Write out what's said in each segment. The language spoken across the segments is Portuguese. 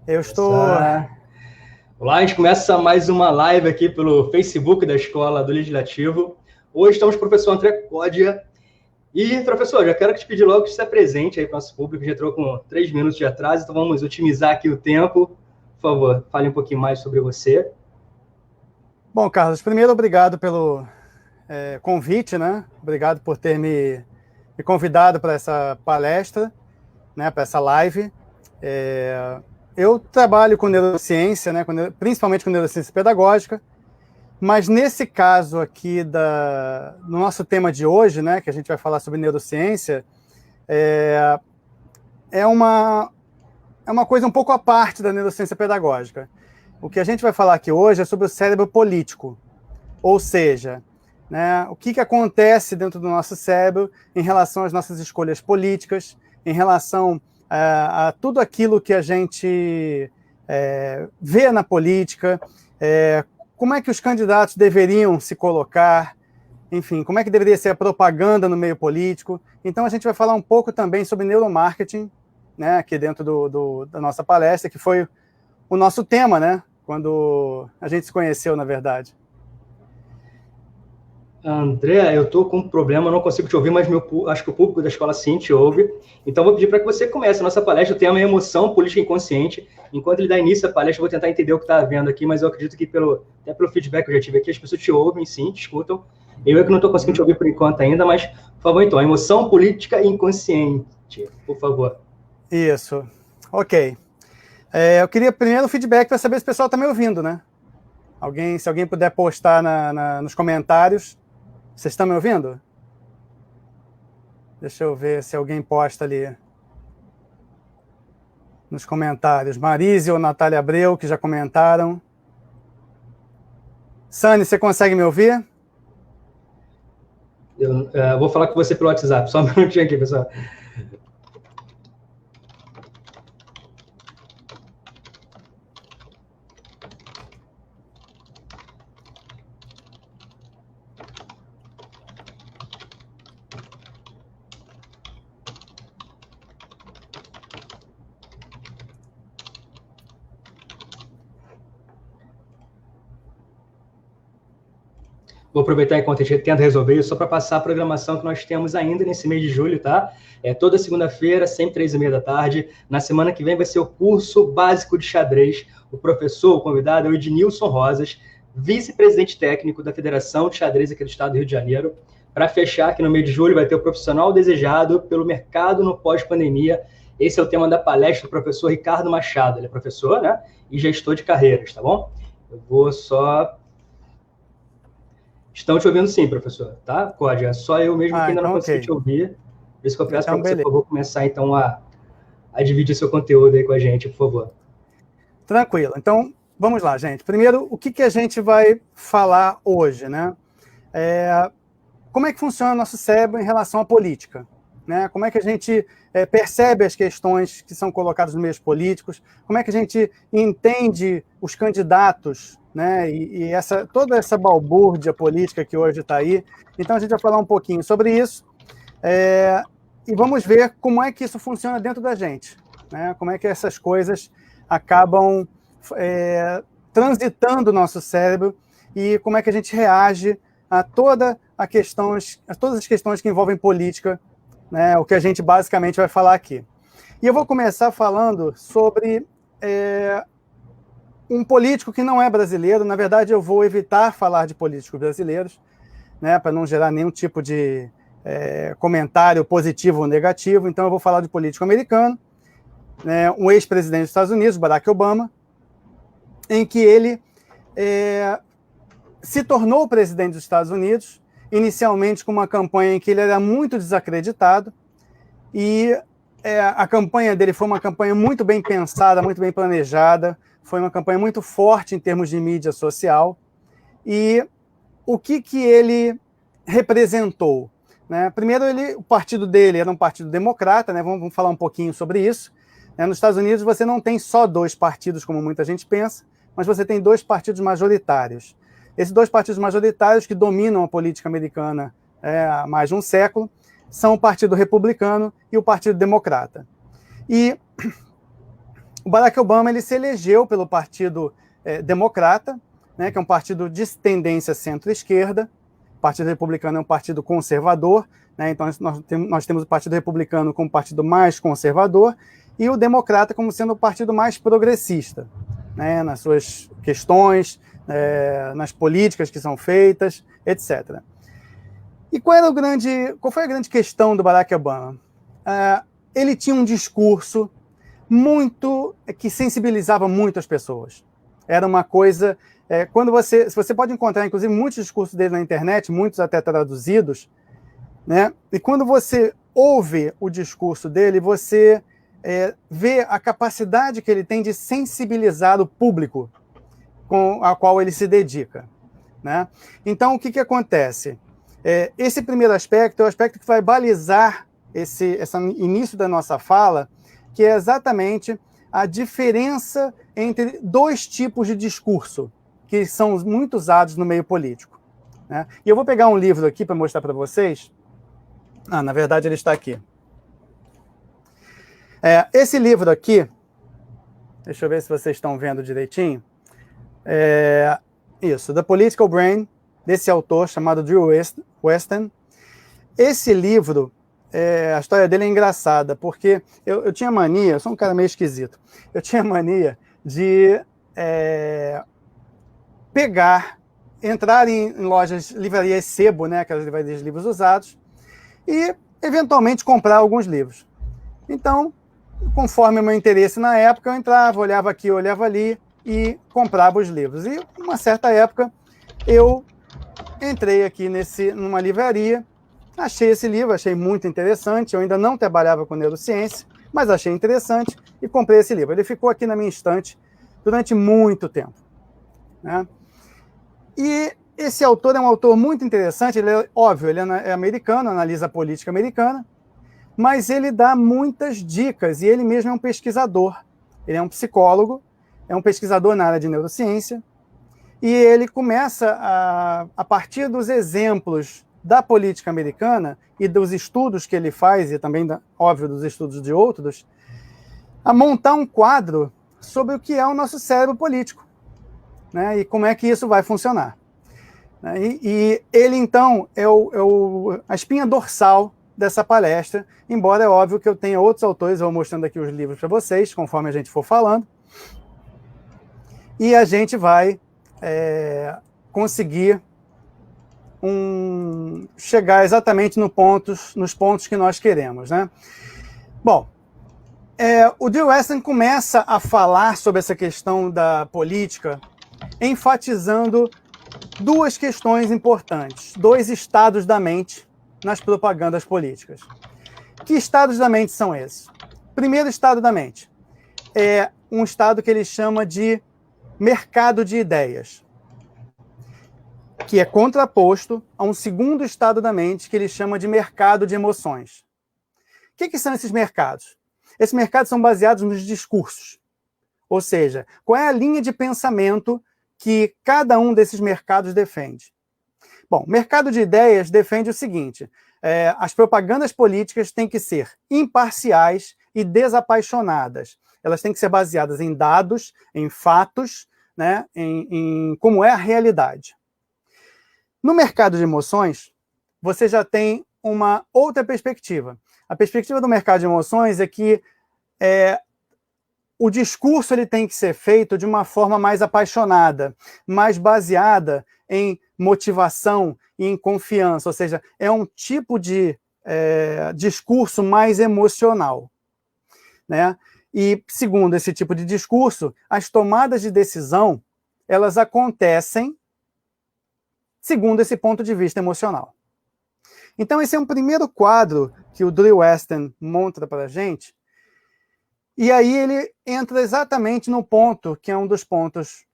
Eu estou. Olá, a gente começa mais uma live aqui pelo Facebook da Escola do Legislativo. Hoje estamos com o professor André Códia. E, professor, já quero te pedir logo que você se apresente aí para o nosso público. Já entrou com 3 minutos de atraso, então vamos otimizar aqui o tempo. Por favor, fale um pouquinho mais sobre você. Bom, Carlos, primeiro, obrigado pelo convite, né? Obrigado por ter me convidado para essa palestra, né? Para essa live. Eu trabalho com neurociência, né? Principalmente com neurociência pedagógica, mas nesse caso aqui no nosso tema de hoje, né? Que a gente vai falar sobre neurociência, é uma coisa um pouco à parte da neurociência pedagógica. O que a gente vai falar aqui hoje é sobre o cérebro político, ou seja, né, o que acontece dentro do nosso cérebro em relação às nossas escolhas políticas, em relação a tudo aquilo que a gente vê na política, como é que os candidatos deveriam se colocar, enfim, como é que deveria ser a propaganda no meio político. Então a gente vai falar um pouco também sobre neuromarketing, né, aqui dentro da nossa palestra, que foi o nosso tema, né, quando a gente se conheceu, na verdade. André, eu estou com um problema, não consigo te ouvir, mas acho que o público da escola sim te ouve. Então, vou pedir para que você comece a nossa palestra. O tema é emoção política inconsciente. Enquanto ele dá início à palestra, eu vou tentar entender o que está havendo aqui, mas eu acredito que, até pelo feedback que eu já tive aqui, as pessoas te ouvem, sim, te escutam. Eu é que não estou conseguindo te ouvir por enquanto ainda, mas, por favor, então, emoção política inconsciente, por favor. Isso. Ok. Eu queria primeiro o feedback para saber se o pessoal está me ouvindo, né? Se alguém puder postar nos comentários. Vocês estão me ouvindo? Deixa eu ver se alguém posta ali nos comentários. Marise ou Natália Abreu, que já comentaram. Sani, você consegue me ouvir? Eu vou falar com você pelo WhatsApp. Só um minutinho aqui, pessoal. Vou aproveitar enquanto a gente tenta resolver isso, só para passar a programação que nós temos ainda nesse mês de julho, tá? Toda segunda-feira, sempre 3h30 da tarde. Na semana que vem vai ser o curso básico de xadrez. O professor, o convidado, é o Ednilson Rosas, vice-presidente técnico da Federação de Xadrez aqui do estado do Rio de Janeiro. Para fechar, aqui no mês de julho, vai ter o profissional desejado pelo mercado no pós-pandemia. Esse é o tema da palestra do professor Ricardo Machado. Ele é professor, né? E gestor de carreiras, tá bom? Eu vou só... Estão te ouvindo sim, professor, tá? Códia, é só eu mesmo que ainda então, não consegui ok. te ouvir. Por isso que eu peço para você, Beleza. por favor, começar então a dividir seu conteúdo aí com a gente, por favor. Tranquilo. Então, vamos lá, gente. Primeiro, o que a gente vai falar hoje, né? Como é que funciona o nosso cérebro em relação à política? Né? Como é que a gente percebe as questões que são colocadas nos meios políticos? Como é que a gente entende os candidatos, né? E toda essa balbúrdia política que hoje está aí? Então, a gente vai falar um pouquinho sobre isso e vamos ver como é que isso funciona dentro da gente, né? Como é que essas coisas acabam transitando o nosso cérebro e como é que a gente reage a todas as questões que envolvem política, né, o que a gente basicamente vai falar aqui. E eu vou começar falando sobre um político que não é brasileiro. Na verdade, eu vou evitar falar de políticos brasileiros, né, para não gerar nenhum tipo de comentário positivo ou negativo. Então, eu vou falar de político americano, né, um ex-presidente dos Estados Unidos, Barack Obama, em que ele se tornou presidente dos Estados Unidos, inicialmente com uma campanha em que ele era muito desacreditado, e a campanha dele foi uma campanha muito bem pensada, muito bem planejada, foi uma campanha muito forte em termos de mídia social. E o que ele representou? Né? Primeiro, o partido dele era um partido democrata, né? Vamos falar um pouquinho sobre isso. Nos Estados Unidos, você não tem só 2 partidos, como muita gente pensa, mas você tem 2 partidos majoritários. Esses 2 partidos majoritários que dominam a política americana há mais de um século são o Partido Republicano e o Partido Democrata. E o Barack Obama ele se elegeu pelo Partido Democrata, né, que é um partido de tendência centro-esquerda. O Partido Republicano é um partido conservador, né, então nós temos o Partido Republicano como partido mais conservador e o Democrata como sendo o partido mais progressista, né, nas suas questões, nas políticas que são feitas, etc. E qual foi a grande questão do Barack Obama? Ele tinha um discurso que sensibilizava muito as pessoas. Era uma coisa... se você pode encontrar, inclusive, muitos discursos dele na internet, muitos até traduzidos, né? E quando você ouve o discurso dele, você vê a capacidade que ele tem de sensibilizar o público com a qual ele se dedica, né? Então, o que acontece? Esse primeiro aspecto é o aspecto que vai balizar esse início da nossa fala, que é exatamente a diferença entre dois tipos de discurso que são muito usados no meio político, né? E eu vou pegar um livro aqui para mostrar para vocês. Na verdade, ele está aqui. Esse livro aqui, deixa eu ver se vocês estão vendo direitinho. Isso, The Political Brain, desse autor chamado Drew Westen. Esse livro, a história dele é engraçada, porque eu tinha mania, eu sou um cara meio esquisito, eu tinha mania de entrar em lojas, livrarias sebo, né, aquelas livrarias de livros usados, e eventualmente comprar alguns livros. Então, conforme o meu interesse na época, eu entrava, olhava aqui, olhava ali e comprava os livros. E, numa certa época, eu entrei aqui numa livraria, achei esse livro, achei muito interessante, eu ainda não trabalhava com neurociência, mas achei interessante e comprei esse livro. Ele ficou aqui na minha estante durante muito tempo, né? E esse autor é um autor muito interessante, ele é americano, analisa a política americana, mas ele dá muitas dicas, e ele mesmo é um pesquisador. Ele é um psicólogo, é um pesquisador na área de neurociência, e ele começa, a partir dos exemplos da política americana e dos estudos que ele faz, e também, óbvio, dos estudos de outros, a montar um quadro sobre o que é o nosso cérebro político, né, e como é que isso vai funcionar. E ele, então, é a espinha dorsal dessa palestra, embora é óbvio que eu tenha outros autores, eu vou mostrando aqui os livros para vocês, conforme a gente for falando, e a gente vai conseguir chegar exatamente nos pontos que nós queremos, né? Bom, o Drew Westen começa a falar sobre essa questão da política, enfatizando duas questões importantes, dois estados da mente nas propagandas políticas. Que estados da mente são esses? Primeiro estado da mente é um estado que ele chama de mercado de ideias, que é contraposto a um segundo estado da mente que ele chama de mercado de emoções. O que são esses mercados? Esses mercados são baseados nos discursos, ou seja, qual é a linha de pensamento que cada um desses mercados defende. Bom, o mercado de ideias defende o seguinte: as propagandas políticas têm que ser imparciais e desapaixonadas. Elas têm que ser baseadas em dados, em fatos, né, em como é a realidade. No mercado de emoções, você já tem uma outra perspectiva. A perspectiva do mercado de emoções é que o discurso ele tem que ser feito de uma forma mais apaixonada, mais baseada em motivação e em confiança, ou seja, é um tipo de discurso mais emocional, né? E, segundo esse tipo de discurso, as tomadas de decisão, elas acontecem segundo esse ponto de vista emocional. Então, esse é um primeiro quadro que o Drew Westen monta para a gente, e aí ele entra exatamente no ponto, que é um dos pontos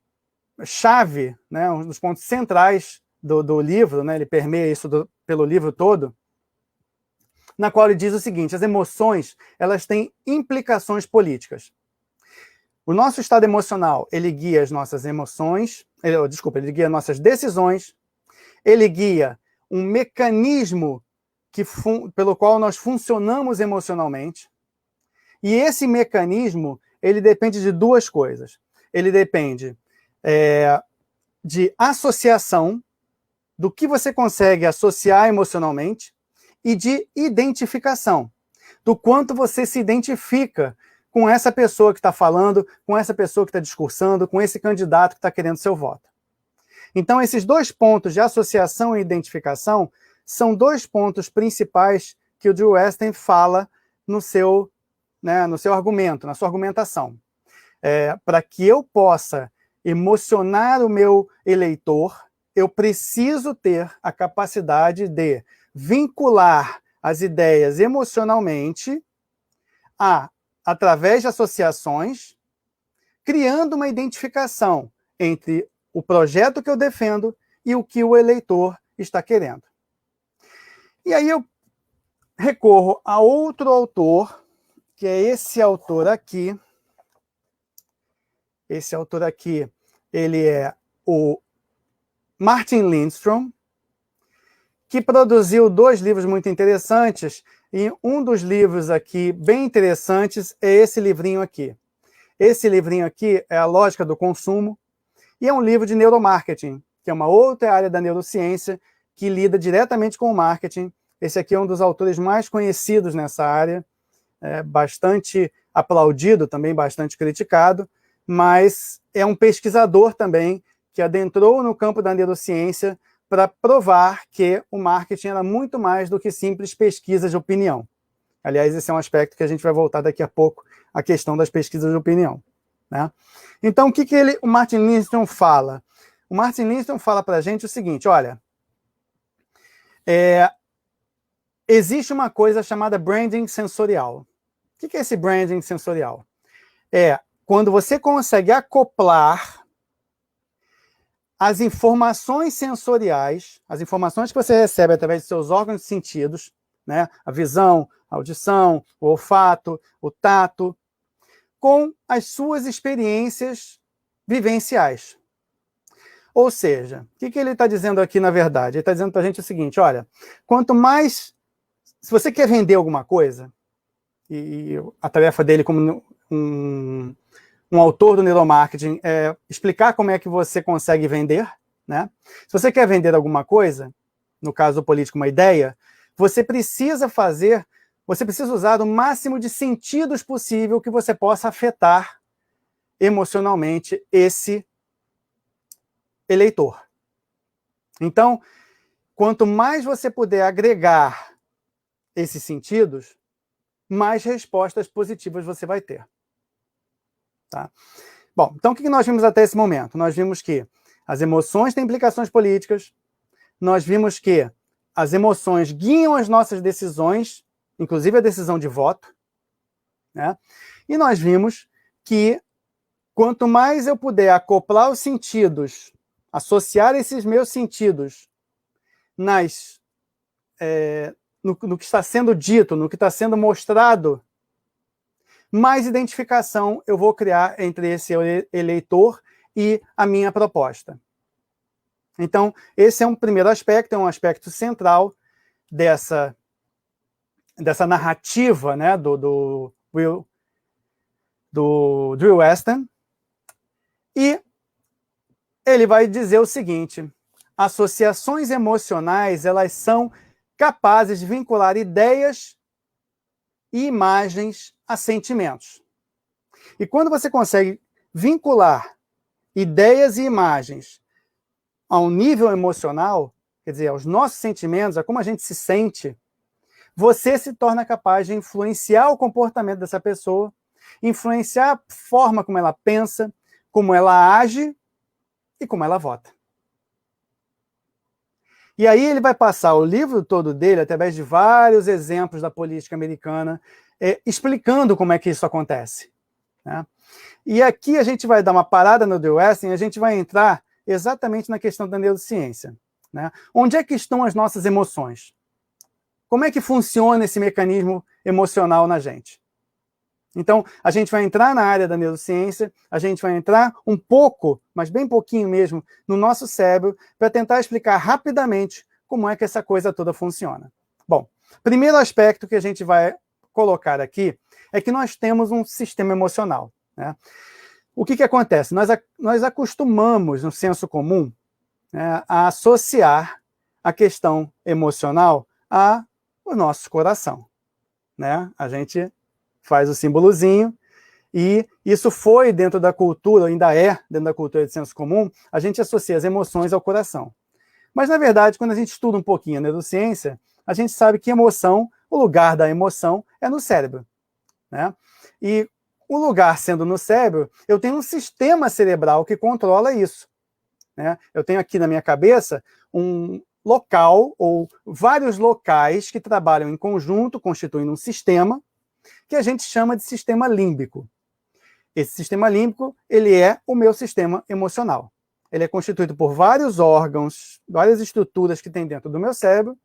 chave, né, um dos pontos centrais do livro, né, ele permeia isso pelo livro todo, na qual ele diz o seguinte: as emoções, elas têm implicações políticas. O nosso estado emocional, ele guia as nossas emoções, ele guia nossas decisões, ele guia um mecanismo pelo qual nós funcionamos emocionalmente, e esse mecanismo, ele depende de duas coisas. Ele depende de associação, do que você consegue associar emocionalmente, e de identificação, do quanto você se identifica com essa pessoa que está falando, com essa pessoa que está discursando, com esse candidato que está querendo seu voto. Então, esses dois pontos de associação e identificação são dois pontos principais que o Drew Westen fala no seu argumento, na sua argumentação. Para que eu possa emocionar o meu eleitor, eu preciso ter a capacidade de vincular as ideias emocionalmente através de associações, criando uma identificação entre o projeto que eu defendo e o que o eleitor está querendo. E aí eu recorro a outro autor, que é esse autor aqui. Esse autor aqui, ele é o Martin Lindstrom, que produziu 2 livros muito interessantes, e um dos livros aqui bem interessantes é esse livrinho aqui. Esse livrinho aqui é A Lógica do Consumo, e é um livro de neuromarketing, que é uma outra área da neurociência que lida diretamente com o marketing. Esse aqui é um dos autores mais conhecidos nessa área, bastante aplaudido, também bastante criticado, mas é um pesquisador também que adentrou no campo da neurociência para provar que o marketing era muito mais do que simples pesquisas de opinião. Aliás, esse é um aspecto que a gente vai voltar daqui a pouco, a questão das pesquisas de opinião, né? Então, o que o Martin Lindstrom fala? O Martin Lindstrom fala para a gente o seguinte, olha, existe uma coisa chamada branding sensorial. O que é esse branding sensorial? É quando você consegue acoplar as informações sensoriais, as informações que você recebe através de seus órgãos de sentidos, né, a visão, a audição, o olfato, o tato, com as suas experiências vivenciais. Ou seja, o que ele está dizendo aqui, na verdade? Ele está dizendo para a gente o seguinte, olha, quanto mais... Se você quer vender alguma coisa, e a tarefa dele como um autor do neuromarketing é explicar como é que você consegue vender, né? Se você quer vender alguma coisa, no caso do político, uma ideia, você precisa usar o máximo de sentidos possível que você possa afetar emocionalmente esse eleitor. Então, quanto mais você puder agregar esses sentidos, mais respostas positivas você vai ter. Tá? Bom, então o que nós vimos até esse momento? Nós vimos que as emoções têm implicações políticas, nós vimos que as emoções guiam as nossas decisões, inclusive a decisão de voto, né? E nós vimos que quanto mais eu puder acoplar os sentidos, associar esses meus sentidos no que está sendo dito, no que está sendo mostrado, mais identificação eu vou criar entre esse eleitor e a minha proposta. Então, esse é um primeiro aspecto, é um aspecto central dessa narrativa, né, do Drew Westen. E ele vai dizer o seguinte, associações emocionais, elas são capazes de vincular ideias e imagens a sentimentos. E quando você consegue vincular ideias e imagens a um nível emocional, quer dizer, aos nossos sentimentos, a como a gente se sente, você se torna capaz de influenciar o comportamento dessa pessoa, influenciar a forma como ela pensa, como ela age e como ela vota. E aí ele vai passar o livro todo dele, através de vários exemplos da política americana, explicando como é que isso acontece, né? E aqui a gente vai dar uma parada no Drew Westen e a gente vai entrar exatamente na questão da neurociência, né? Onde é que estão as nossas emoções? Como é que funciona esse mecanismo emocional na gente? Então, a gente vai entrar na área da neurociência, a gente vai entrar um pouco, mas bem pouquinho mesmo, no nosso cérebro, para tentar explicar rapidamente como é que essa coisa toda funciona. Bom, primeiro aspecto que a gente vai colocar aqui é que nós temos um sistema emocional, né? O que acontece? Nós acostumamos, no senso comum, né, a associar a questão emocional ao nosso coração, né? A gente faz o símbolozinho, e isso foi dentro da cultura, ainda é dentro da cultura de senso comum, a gente associa as emoções ao coração. Mas, na verdade, quando a gente estuda um pouquinho a neurociência, a gente sabe que emoção, o lugar da emoção é no cérebro, né? E o lugar sendo no cérebro, eu tenho um sistema cerebral que controla isso, né? Eu tenho aqui na minha cabeça um local, ou vários locais que trabalham em conjunto, constituindo um sistema, que a gente chama de sistema límbico. Esse sistema límbico, ele é o meu sistema emocional. Ele é constituído por vários órgãos, várias estruturas que tem dentro do meu cérebro.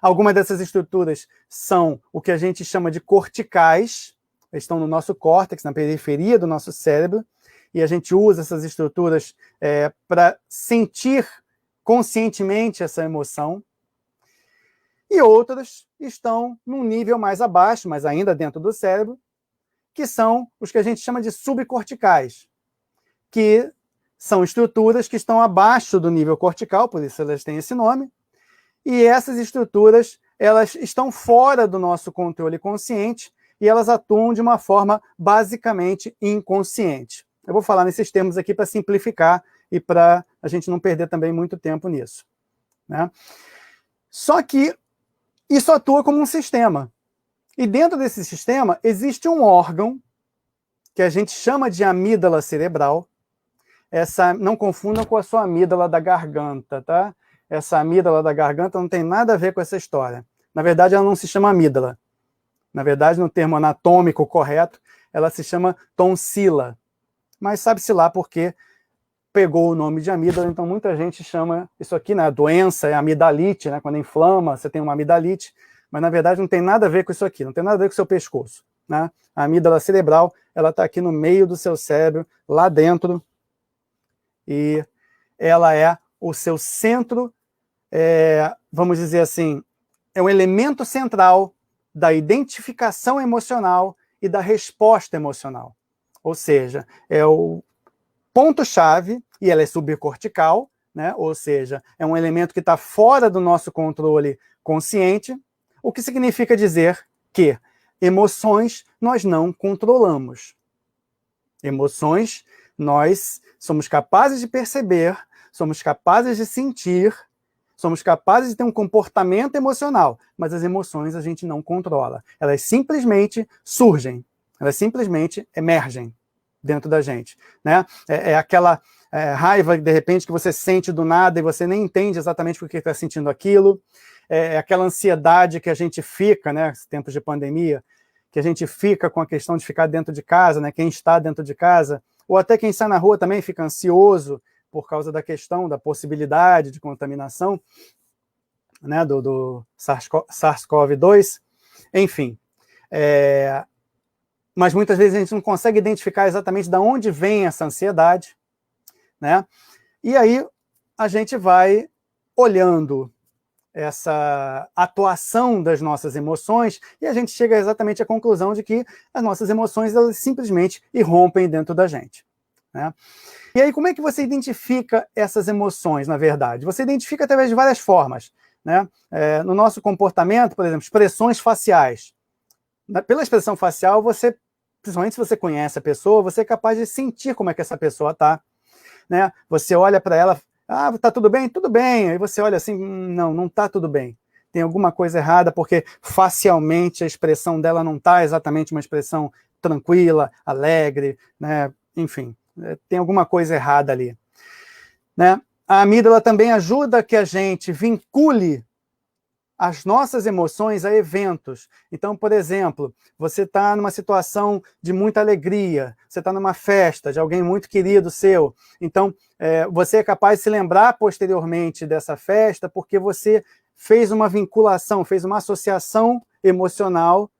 Algumas dessas estruturas são o que a gente chama de corticais, eles estão no nosso córtex, na periferia do nosso cérebro, e a gente usa essas estruturas para sentir conscientemente essa emoção. E outras estão num nível mais abaixo, mas ainda dentro do cérebro, que são os que a gente chama de subcorticais, que são estruturas que estão abaixo do nível cortical, por isso elas têm esse nome, e essas estruturas, elas estão fora do nosso controle consciente e elas atuam de uma forma basicamente inconsciente. Eu vou falar nesses termos aqui para simplificar e para a gente não perder também muito tempo nisso, né? Só que isso atua como um sistema. E dentro desse sistema existe um órgão que a gente chama de amígdala cerebral. Não confundam com a sua amígdala da garganta, tá? Essa amígdala da garganta não tem nada a ver com essa história. Na verdade, ela não se chama amígdala. Na verdade, no termo anatômico correto, ela se chama tonsila. Mas sabe-se lá por que pegou o nome de amígdala, então muita gente chama isso aqui, né? A doença é amidalite, né? Quando inflama, você tem uma amidalite, mas na verdade não tem nada a ver com isso aqui, não tem nada a ver com o seu pescoço, né? A amígdala cerebral, ela está aqui no meio do seu cérebro, lá dentro, e ela é o seu centro, vamos dizer assim, é um elemento central da identificação emocional e da resposta emocional. Ou seja, é o ponto-chave, e ela é subcortical, né? Ou seja, é um elemento que está fora do nosso controle consciente, o que significa dizer que emoções nós não controlamos. Emoções nós somos capazes de perceber, somos capazes de sentir, somos capazes de ter um comportamento emocional, mas as emoções a gente não controla. Elas simplesmente surgem, elas simplesmente emergem dentro da gente, né? Aquela raiva, de repente, que você sente do nada e você nem entende exatamente por que está sentindo aquilo. É aquela ansiedade que a gente fica, né? Tempos de pandemia, que a gente fica com a questão de ficar dentro de casa, né? Quem está dentro de casa, ou até quem sai na rua também fica ansioso por causa da questão da possibilidade de contaminação, né? do SARS-CoV-2. Enfim, mas muitas vezes a gente não consegue identificar exatamente de onde vem essa ansiedade, né? E aí a gente vai olhando essa atuação das nossas emoções e a gente chega exatamente à conclusão de que as nossas emoções elas simplesmente irrompem dentro da gente, né? E aí como é que você identifica essas emoções, na verdade? Você identifica através de várias formas, né? No nosso comportamento, por exemplo, expressões faciais. Pela expressão facial, você, principalmente se você conhece a pessoa, você é capaz de sentir como é que essa pessoa está, né? Você olha para ela, tá tudo bem? Tudo bem. Aí você olha assim, não tá tudo bem. Tem alguma coisa errada, porque facialmente a expressão dela não está exatamente uma expressão tranquila, alegre, né? Enfim, tem alguma coisa errada ali, né? A amígdala também ajuda que a gente vincule as nossas emoções a eventos. Então, por exemplo, você está numa situação de muita alegria, você está numa festa de alguém muito querido seu, então você é capaz de se lembrar posteriormente dessa festa porque você fez uma vinculação, fez uma associação emocional,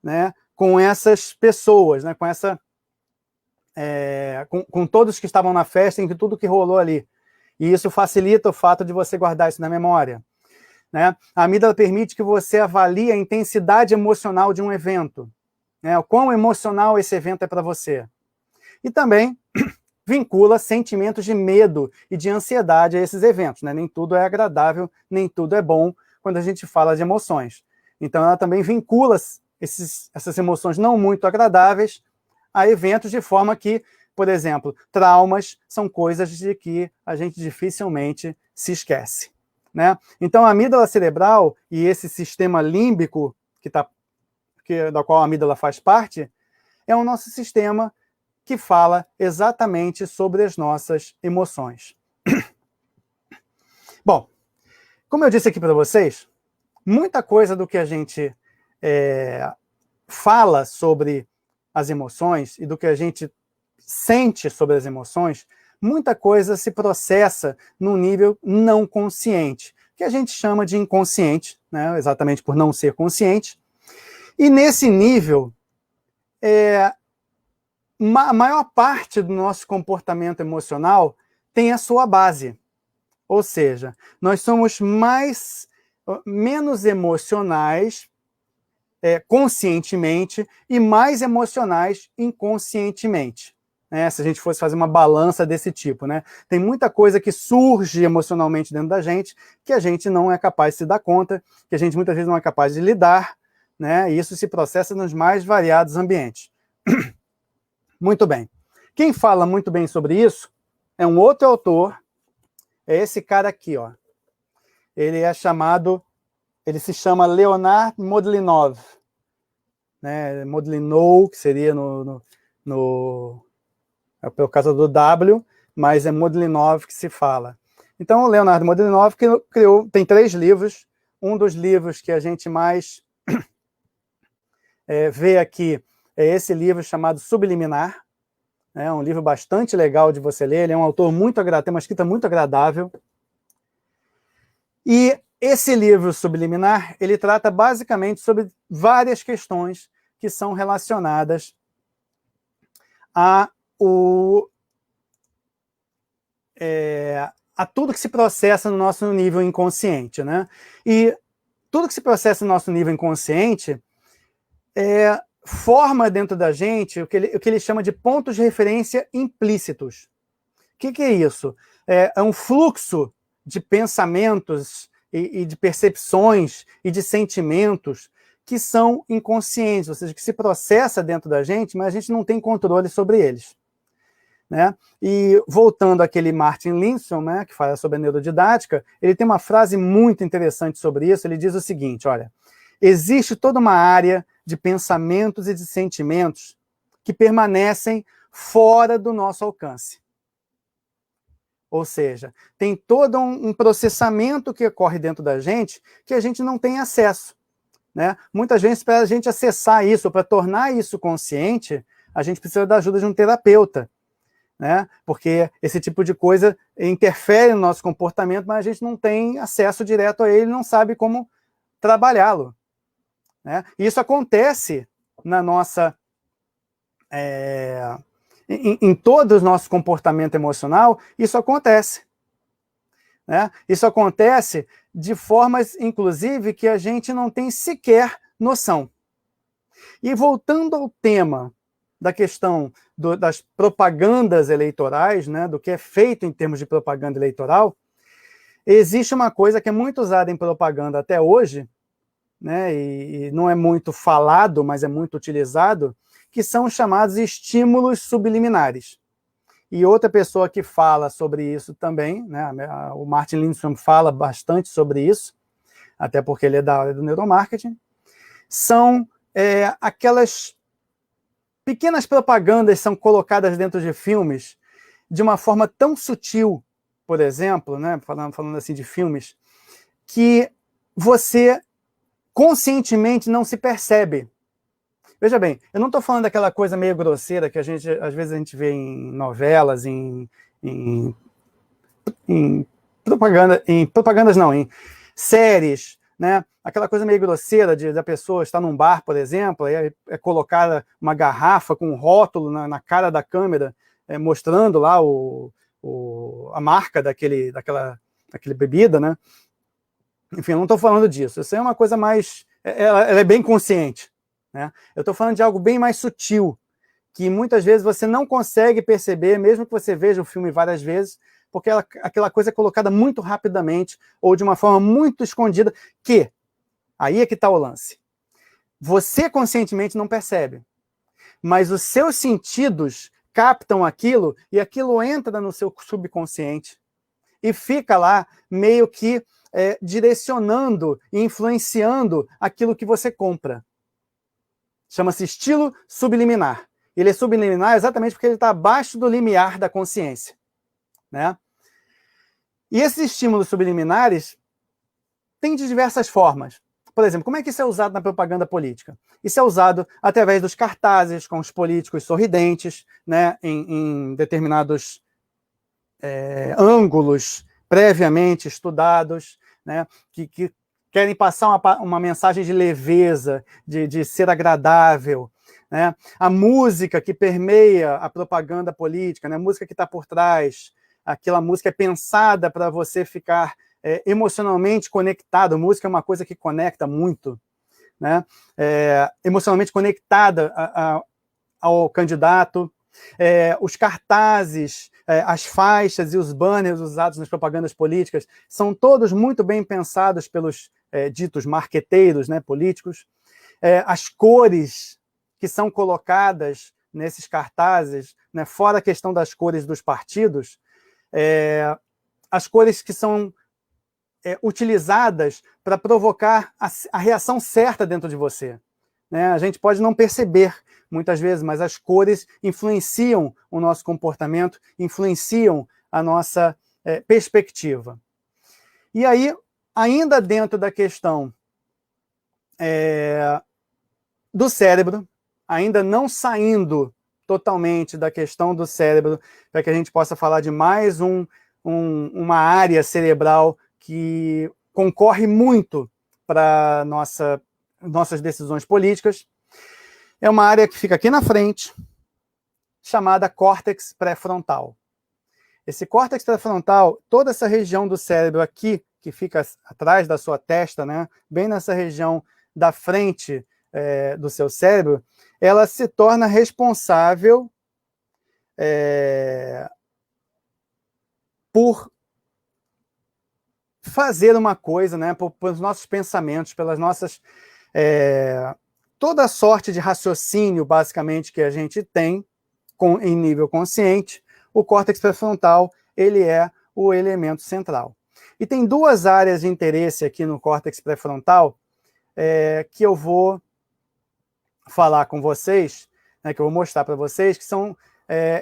né, com essas pessoas, né, com todos que estavam na festa, em tudo que rolou ali. E isso facilita o fato de você guardar isso na memória, né? A amígdala permite que você avalie a intensidade emocional de um evento. né? O quão emocional esse evento é para você. E também vincula sentimentos de medo e de ansiedade a esses eventos, né? Nem tudo é agradável, nem tudo é bom quando a gente fala de emoções. Então, ela também vincula essas emoções não muito agradáveis a eventos de forma que, por exemplo, traumas são coisas de que a gente dificilmente se esquece, né? Então, a amígdala cerebral e esse sistema límbico da qual a amígdala faz parte é o nosso sistema que fala exatamente sobre as nossas emoções. Bom, como eu disse aqui para vocês, muita coisa do que a gente fala sobre as emoções e do que a gente sente sobre as emoções, muita coisa se processa num nível não consciente, que a gente chama de inconsciente, né, exatamente por não ser consciente. E nesse nível, a maior parte do nosso comportamento emocional tem a sua base. Ou seja, nós somos menos emocionais conscientemente e mais emocionais inconscientemente. Né? Se a gente fosse fazer uma balança desse tipo, né? Tem muita coisa que surge emocionalmente dentro da gente que a gente não é capaz de se dar conta, que a gente muitas vezes não é capaz de lidar, né? E isso se processa nos mais variados ambientes. Muito bem. Quem fala muito bem sobre isso é um outro autor, é esse cara aqui, ó. Ele se chama Leonard Mlodinov, né? Mlodinow, que seria por causa do W, mas é Mlodinov que se fala. Então, o Leonard Mlodinov tem 3 livros. Um dos livros que a gente mais vê aqui é esse livro chamado Subliminar. É um livro bastante legal de você ler. Ele é um autor muito agradável, tem uma escrita muito agradável. E esse livro Subliminar, ele trata basicamente sobre várias questões que são relacionadas a tudo que se processa no nosso nível inconsciente, né? E tudo que se processa no nosso nível inconsciente forma dentro da gente o que ele chama de pontos de referência implícitos. O que é isso? É um fluxo de pensamentos e de percepções e de sentimentos que são inconscientes, ou seja, que se processa dentro da gente, mas a gente não tem controle sobre eles. Né? E voltando àquele Martin Lindstrom, né, que fala sobre a neurodidática, ele tem uma frase muito interessante sobre isso. Ele diz o seguinte: olha, existe toda uma área de pensamentos e de sentimentos que permanecem fora do nosso alcance. Ou seja, tem todo um processamento que ocorre dentro da gente que a gente não tem acesso. Né? Muitas vezes, para a gente acessar isso, para tornar isso consciente, a gente precisa da ajuda de um terapeuta. Né? Porque esse tipo de coisa interfere no nosso comportamento, mas a gente não tem acesso direto a ele, não sabe como trabalhá-lo. Né? E isso acontece na nossa... em todo o nosso comportamento emocional, isso acontece. Né? Isso acontece de formas, inclusive, que a gente não tem sequer noção. E voltando ao tema da questão das propagandas eleitorais, né, do que é feito em termos de propaganda eleitoral, existe uma coisa que é muito usada em propaganda até hoje, né, e não é muito falado, mas é muito utilizado, que são os chamados estímulos subliminares. E outra pessoa que fala sobre isso também, né, o Martin Lindstrom fala bastante sobre isso, até porque ele é da área do neuromarketing, são aquelas pequenas propagandas são colocadas dentro de filmes de uma forma tão sutil, por exemplo, né, falando assim de filmes, que você conscientemente não se percebe. Veja bem, eu não estou falando daquela coisa meio grosseira que às vezes a gente vê em novelas, em propagandas não, em séries, né? Aquela coisa meio grosseira da pessoa estar num bar, por exemplo, aí é colocada uma garrafa com um rótulo na cara da câmera, mostrando lá a marca daquela bebida, né? Enfim, eu não estou falando disso. Isso é uma coisa mais... Ela é bem consciente. né? Eu estou falando de algo bem mais sutil, que muitas vezes você não consegue perceber, mesmo que você veja o filme várias vezes, porque aquela coisa é colocada muito rapidamente ou de uma forma muito escondida, que aí é que está o lance. Você conscientemente não percebe, mas os seus sentidos captam aquilo e aquilo entra no seu subconsciente e fica lá meio que direcionando e influenciando aquilo que você compra. Chama-se estilo subliminar. Ele é subliminar exatamente porque ele está abaixo do limiar da consciência, né? E esses estímulos subliminares têm de diversas formas. Por exemplo, como é que isso é usado na propaganda política? Isso é usado através dos cartazes com os políticos sorridentes, né, em determinados ângulos previamente estudados, né, que querem passar uma mensagem de leveza, de ser agradável, né? A música que permeia a propaganda política, né? A música que está por trás, aquela música é pensada para você ficar emocionalmente conectado. Música é uma coisa que conecta muito, né? Emocionalmente conectada ao candidato. Os cartazes, as faixas e os banners usados nas propagandas políticas são todos muito bem pensados pelos ditos marqueteiros, né, políticos. As cores que são colocadas nesses cartazes, né, fora a questão das cores dos partidos, as cores que são utilizadas para provocar a reação certa dentro de você, né? A gente pode não perceber muitas vezes, mas as cores influenciam o nosso comportamento, influenciam a nossa perspectiva. E aí, ainda dentro da questão do cérebro, ainda não saindo totalmente da questão do cérebro, para que a gente possa falar de mais uma área cerebral que concorre muito para nossas decisões políticas. É uma área que fica aqui na frente, chamada córtex pré-frontal. Esse córtex pré-frontal, toda essa região do cérebro aqui, que fica atrás da sua testa, né, bem nessa região da frente do seu cérebro, ela se torna responsável por fazer uma coisa, né, pelos nossos pensamentos, pelas nossas... toda a sorte de raciocínio, basicamente, que a gente tem em nível consciente, o córtex pré-frontal, ele é o elemento central. E tem duas áreas de interesse aqui no córtex pré-frontal que eu vou falar com vocês, né, que eu vou mostrar para vocês, que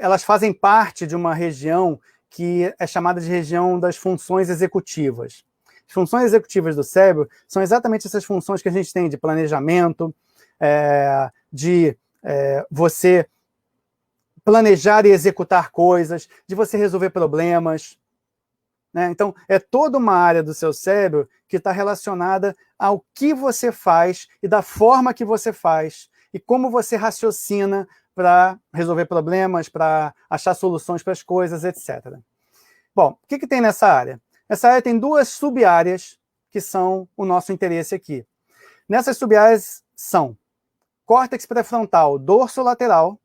elas fazem parte de uma região que é chamada de região das funções executivas. As funções executivas do cérebro são exatamente essas funções que a gente tem de planejamento, de você planejar e executar coisas, de você resolver problemas, né? Então, é toda uma área do seu cérebro que está relacionada ao que você faz e da forma que você faz e como você raciocina para resolver problemas, para achar soluções para as coisas, etc. Bom, o que tem nessa área? Essa área tem duas sub-áreas que são o nosso interesse aqui. Nessas sub-áreas são córtex pré-frontal dorsolateral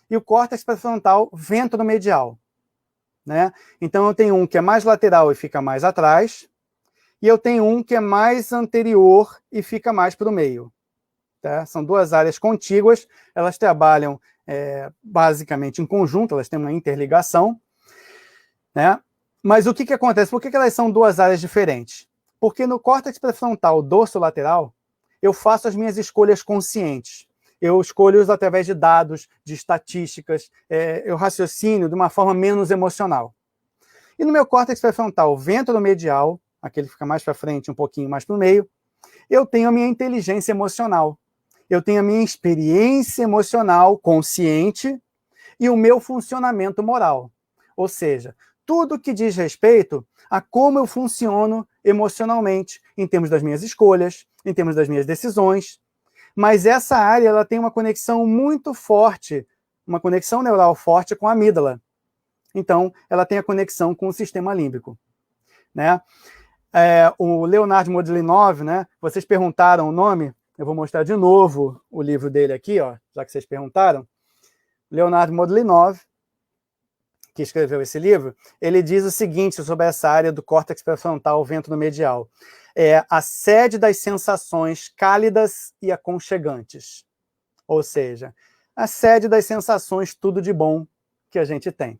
e o córtex pré-frontal ventromedial, né? Então eu tenho um que é mais lateral e fica mais atrás, e eu tenho um que é mais anterior e fica mais para o meio. Tá? São duas áreas contíguas, elas trabalham basicamente em conjunto, elas têm uma interligação, né? Mas o que acontece? Por que elas são duas áreas diferentes? Porque no córtex pré-frontal dorsolateral, eu faço as minhas escolhas conscientes. Eu escolho através de dados, de estatísticas, eu raciocínio de uma forma menos emocional. E no meu córtex pré-frontal ventromedial, aquele que fica mais para frente, um pouquinho mais para o meio, eu tenho a minha inteligência emocional. Eu tenho a minha experiência emocional consciente e o meu funcionamento moral. Ou seja, tudo que diz respeito a como eu funciono emocionalmente, em termos das minhas escolhas, em termos das minhas decisões. Mas essa área ela tem uma conexão muito forte, uma conexão neural forte com a amígdala. Então, ela tem a conexão com o sistema límbico, né? O Leonard Modilinov, né? Vocês perguntaram o nome, eu vou mostrar de novo o livro dele aqui, ó, já que vocês perguntaram. Leonard Modlinov, que escreveu esse livro, ele diz o seguinte sobre essa área do córtex pré-frontal ventro-medial. É a sede das sensações cálidas e aconchegantes. Ou seja, a sede das sensações tudo de bom que a gente tem.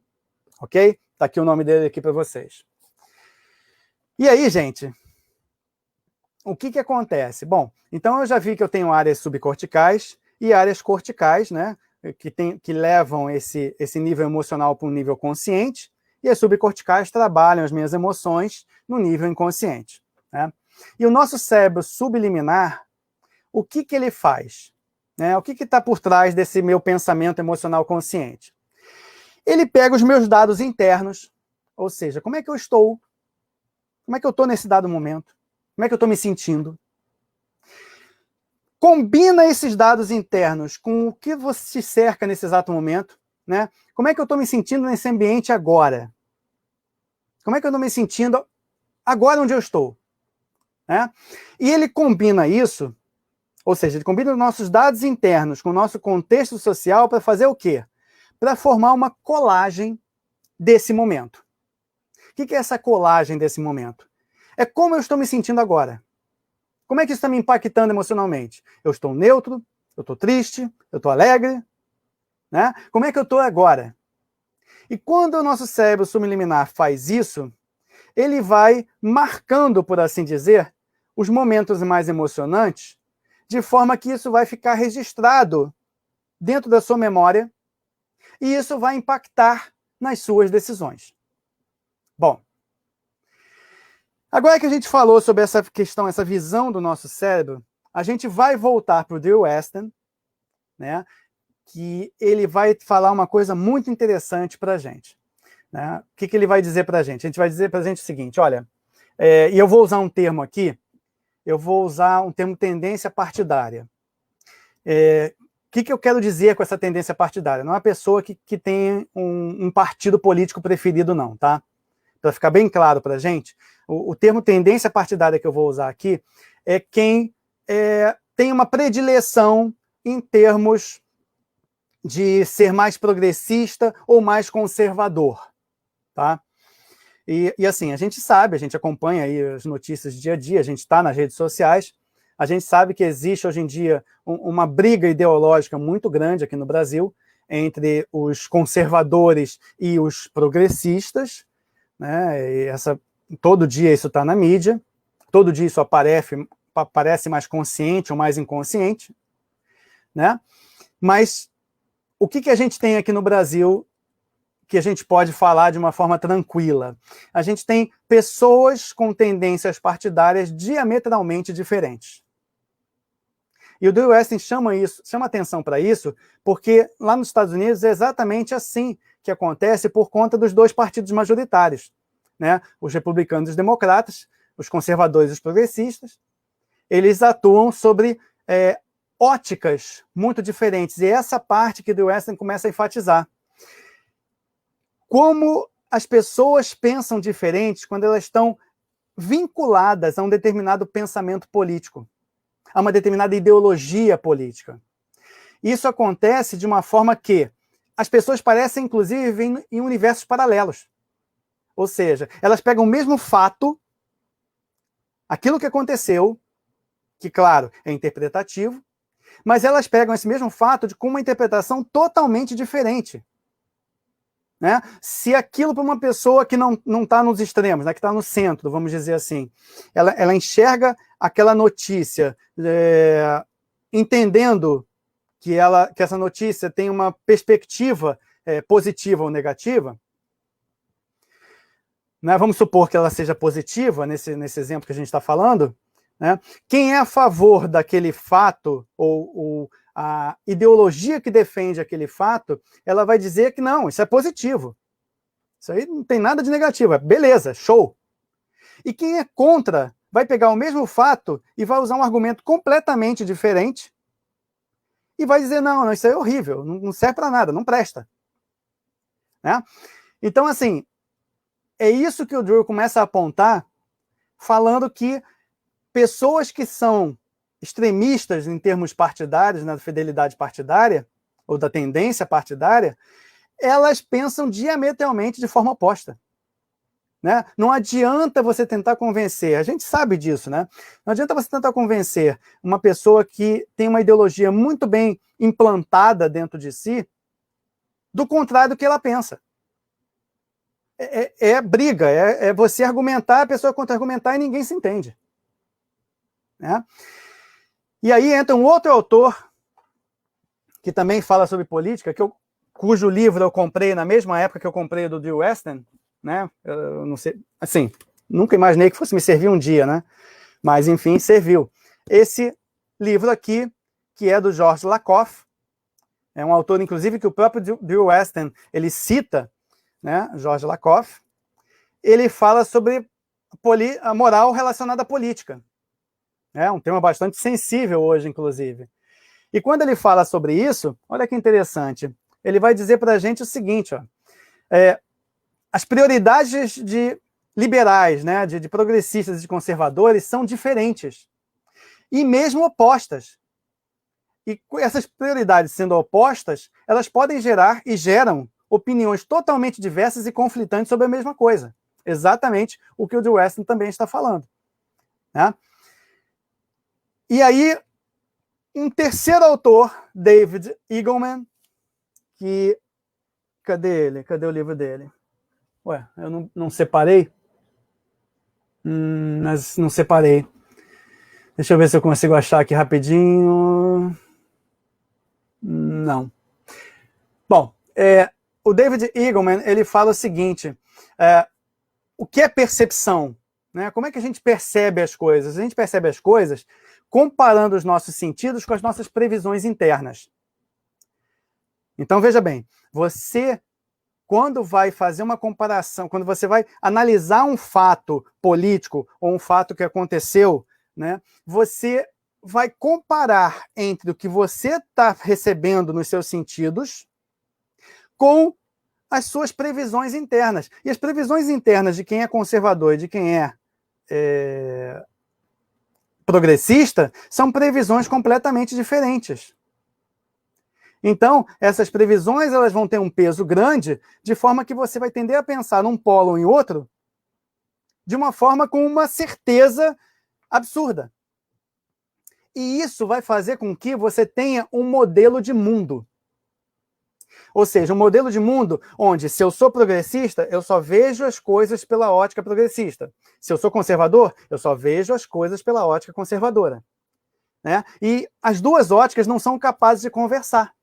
Ok? Tá aqui o nome dele aqui para vocês. E aí, gente, o que acontece? Bom, então eu já vi que eu tenho áreas subcorticais e áreas corticais, né? Que levam esse nível emocional para um nível consciente, e as subcorticais trabalham as minhas emoções no nível inconsciente. Né? E o nosso cérebro subliminar, o que ele faz? Né? O que está por trás desse meu pensamento emocional consciente? Ele pega os meus dados internos, ou seja, como é que eu estou? Como é que eu estou nesse dado momento? Como é que eu estou me sentindo? Combina esses dados internos com o que você cerca nesse exato momento, né? Como é que eu estou me sentindo nesse ambiente agora? Como é que eu estou me sentindo agora onde eu estou? Né? E ele combina isso, ou seja, ele combina os nossos dados internos com o nosso contexto social para fazer o quê? Para formar uma colagem desse momento. O que é essa colagem desse momento? É como eu estou me sentindo agora. Como é que isso está me impactando emocionalmente? Eu estou neutro, eu estou triste, eu estou alegre, né? Como é que eu estou agora? E quando o nosso cérebro subliminar faz isso, ele vai marcando, por assim dizer, os momentos mais emocionantes, de forma que isso vai ficar registrado dentro da sua memória e isso vai impactar nas suas decisões. Bom, agora que a gente falou sobre essa questão, essa visão do nosso cérebro, a gente vai voltar para o Drew Westen, né, que ele vai falar uma coisa muito interessante para a gente. Né? O que ele vai dizer para a gente? A gente vai dizer para a gente o seguinte, olha, e eu vou usar um termo aqui, eu vou usar um termo tendência partidária. O que eu quero dizer com essa tendência partidária? Não é uma pessoa que tem um partido político preferido, não, tá? Para ficar bem claro para a gente, o termo tendência partidária que eu vou usar aqui é quem tem uma predileção em termos de ser mais progressista ou mais conservador, tá? E assim, a gente sabe, a gente acompanha aí as notícias do dia a dia, a gente está nas redes sociais, a gente sabe que existe hoje em dia uma briga ideológica muito grande aqui no Brasil entre os conservadores e os progressistas, né? E todo dia isso está na mídia, todo dia isso aparece mais consciente ou mais inconsciente, né? Mas o que a gente tem aqui no Brasil que a gente pode falar de uma forma tranquila? A gente tem pessoas com tendências partidárias diametralmente diferentes. E o Drew Westen chama atenção para isso, porque lá nos Estados Unidos é exatamente assim que acontece por conta dos dois partidos majoritários, né? Os republicanos e os democratas, os conservadores e os progressistas, eles atuam sobre óticas muito diferentes. E é essa parte que o Drew Westen começa a enfatizar. Como as pessoas pensam diferentes quando elas estão vinculadas a um determinado pensamento político, a uma determinada ideologia política. Isso acontece de uma forma que as pessoas parecem, inclusive, viver em universos paralelos. Ou seja, elas pegam o mesmo fato, aquilo que aconteceu, que, claro, é interpretativo, mas elas pegam esse mesmo fato com uma interpretação totalmente diferente. Né? Se aquilo para uma pessoa que não está nos extremos, né, que está no centro, vamos dizer assim, ela enxerga aquela notícia entendendo que essa notícia tem uma perspectiva positiva ou negativa, né? Vamos supor que ela seja positiva, nesse exemplo que a gente está falando, né? Quem é a favor daquele fato ou a ideologia que defende aquele fato, ela vai dizer que não, isso é positivo. Isso aí não tem nada de negativo, beleza, show. E quem é contra vai pegar o mesmo fato e vai usar um argumento completamente diferente e vai dizer, não, isso aí é horrível, não serve para nada, não presta. Né? Então, assim, é isso que o Drew começa a apontar, falando que pessoas que são extremistas em termos partidários, na fidelidade partidária, ou da tendência partidária, elas pensam diametralmente de forma oposta. Né? Não adianta você tentar convencer, a gente sabe disso, né? Não adianta você tentar convencer uma pessoa que tem uma ideologia muito bem implantada dentro de si, do contrário do que ela pensa. É briga, é você argumentar, a pessoa contra-argumentar e ninguém se entende. Né? E aí entra um outro autor que também fala sobre política, cujo livro eu comprei na mesma época que eu comprei o do Drew Westen, né? Eu não sei, assim, nunca imaginei que fosse me servir um dia, né? Mas, enfim, serviu. Esse livro aqui, que é do George Lakoff, é um autor, inclusive, que o próprio Drew Westen, ele cita, né? George Lakoff, ele fala sobre a moral relacionada à política. É um tema bastante sensível hoje, inclusive. E quando ele fala sobre isso, olha que interessante, ele vai dizer para a gente o seguinte, ó, as prioridades de liberais, né, de progressistas e de conservadores são diferentes e mesmo opostas. E essas prioridades sendo opostas, elas podem gerar e geram opiniões totalmente diversas e conflitantes sobre a mesma coisa. Exatamente o que o Drew Westen também está falando. Né? E aí, um terceiro autor, David Eagleman, que... Cadê ele? Cadê o livro dele? Ué, eu não separei? Mas não separei. Deixa eu ver se eu consigo achar aqui rapidinho. Não. Bom, o David Eagleman, ele fala o seguinte, o que é percepção? Né? Como é que a gente percebe as coisas? A gente percebe as coisas comparando os nossos sentidos com as nossas previsões internas. Então, veja bem, você... Quando vai fazer uma comparação, quando você vai analisar um fato político ou um fato que aconteceu, né, você vai comparar entre o que você está recebendo nos seus sentidos com as suas previsões internas. E as previsões internas de quem é conservador e de quem é progressista são previsões completamente diferentes. Então, essas previsões elas vão ter um peso grande, de forma que você vai tender a pensar num polo ou em outro, de uma forma com uma certeza absurda. E isso vai fazer com que você tenha um modelo de mundo. Ou seja, um modelo de mundo onde, se eu sou progressista, eu só vejo as coisas pela ótica progressista. Se eu sou conservador, eu só vejo as coisas pela ótica conservadora. Né? E as duas óticas não são capazes de conversar.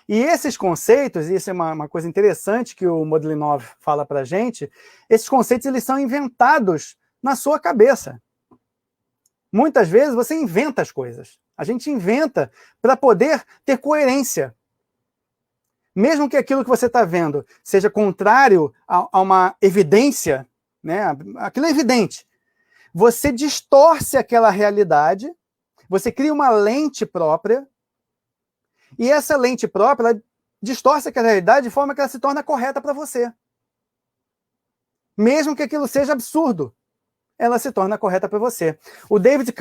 E esses conceitos, e isso é uma coisa interessante que o Modlinov fala para a gente, esses conceitos eles são inventados na sua cabeça. Muitas vezes você inventa as coisas. A gente inventa para poder ter coerência. Mesmo que aquilo que você está vendo seja contrário a uma evidência, né? Aquilo é evidente. Você distorce aquela realidade, você cria uma lente própria, e essa lente própria, ela distorce aquela realidade de forma que ela se torna correta para você. Mesmo que aquilo seja absurdo, ela se torna correta para você. O Daniel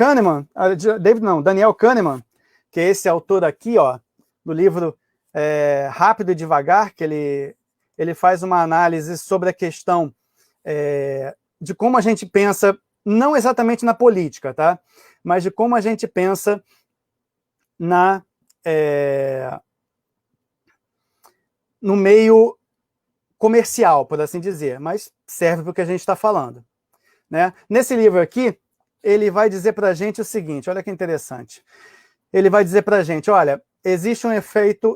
Kahneman, que é esse autor aqui, ó, do livro Rápido e Devagar, que ele faz uma análise sobre a questão de como a gente pensa, não exatamente na política, tá? Mas de como a gente pensa no meio comercial, por assim dizer, mas serve para o que a gente está falando. Né? Nesse livro aqui, ele vai dizer para a gente o seguinte, olha que interessante. Ele vai dizer para a gente, olha, existe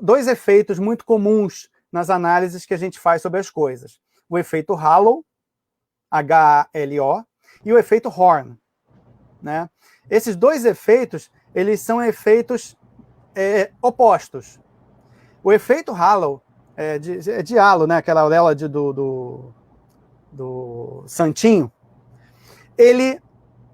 dois efeitos muito comuns nas análises que a gente faz sobre as coisas. O efeito Halo, H-A-L-O, e o efeito Horn. Né? Esses dois efeitos, eles são efeitos opostos. O efeito Halo, de halo, né? Aquela auréola do santinho, ele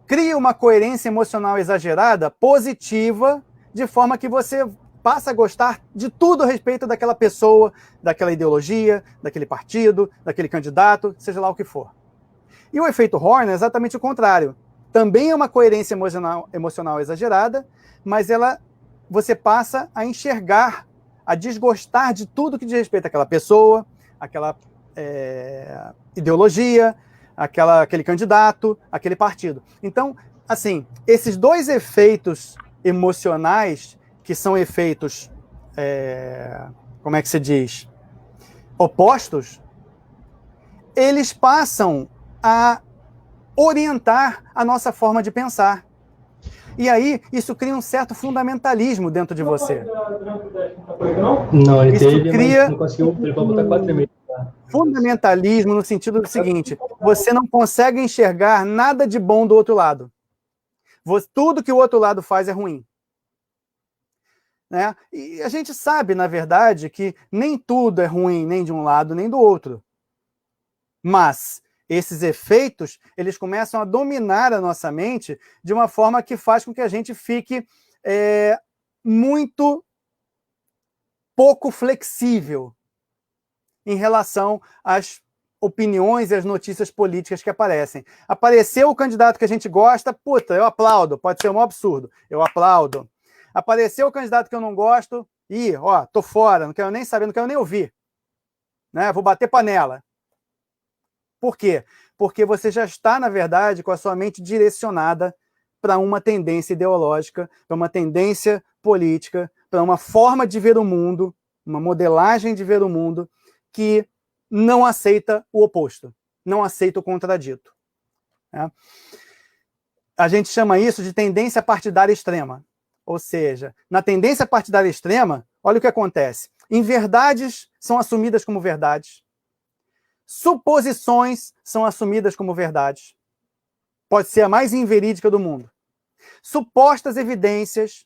cria uma coerência emocional exagerada, positiva, de forma que você passa a gostar de tudo a respeito daquela pessoa, daquela ideologia, daquele partido, daquele candidato, seja lá o que for. E o efeito Horn é exatamente o contrário. também é uma coerência emocional exagerada, mas você passa a enxergar, a desgostar de tudo que diz respeito àquela pessoa, àquela ideologia, aquele candidato, aquele partido. Então, assim, esses dois efeitos emocionais, que são efeitos, como é que se diz, opostos, eles passam a orientar a nossa forma de pensar. E aí, isso cria um certo fundamentalismo dentro de você. Não, ele isso teve, cria mas não conseguiu, ele vai botar 4,5. Fundamentalismo no sentido do seguinte: você não consegue enxergar nada de bom do outro lado. Tudo que o outro lado faz é ruim. Né? E a gente sabe, na verdade, que nem tudo é ruim, nem de um lado, nem do outro. Mas esses efeitos, eles começam a dominar a nossa mente de uma forma que faz com que a gente fique muito pouco flexível em relação às opiniões e às notícias políticas que aparecem. Apareceu o candidato que a gente gosta, puta, eu aplaudo, pode ser um absurdo, eu aplaudo. Apareceu o candidato que eu não gosto, tô fora, não quero nem saber, não quero nem ouvir. Né? Vou bater panela. Por quê? Porque você já está, na verdade, com a sua mente direcionada para uma tendência ideológica, para uma tendência política, para uma forma de ver o mundo, uma modelagem de ver o mundo que não aceita o oposto, não aceita o contradito. Né? A gente chama isso de tendência partidária extrema. Ou seja, na tendência partidária extrema, olha o que acontece. Inverdades são assumidas como verdades. Suposições são assumidas como verdades. Pode ser a mais inverídica do mundo. Supostas evidências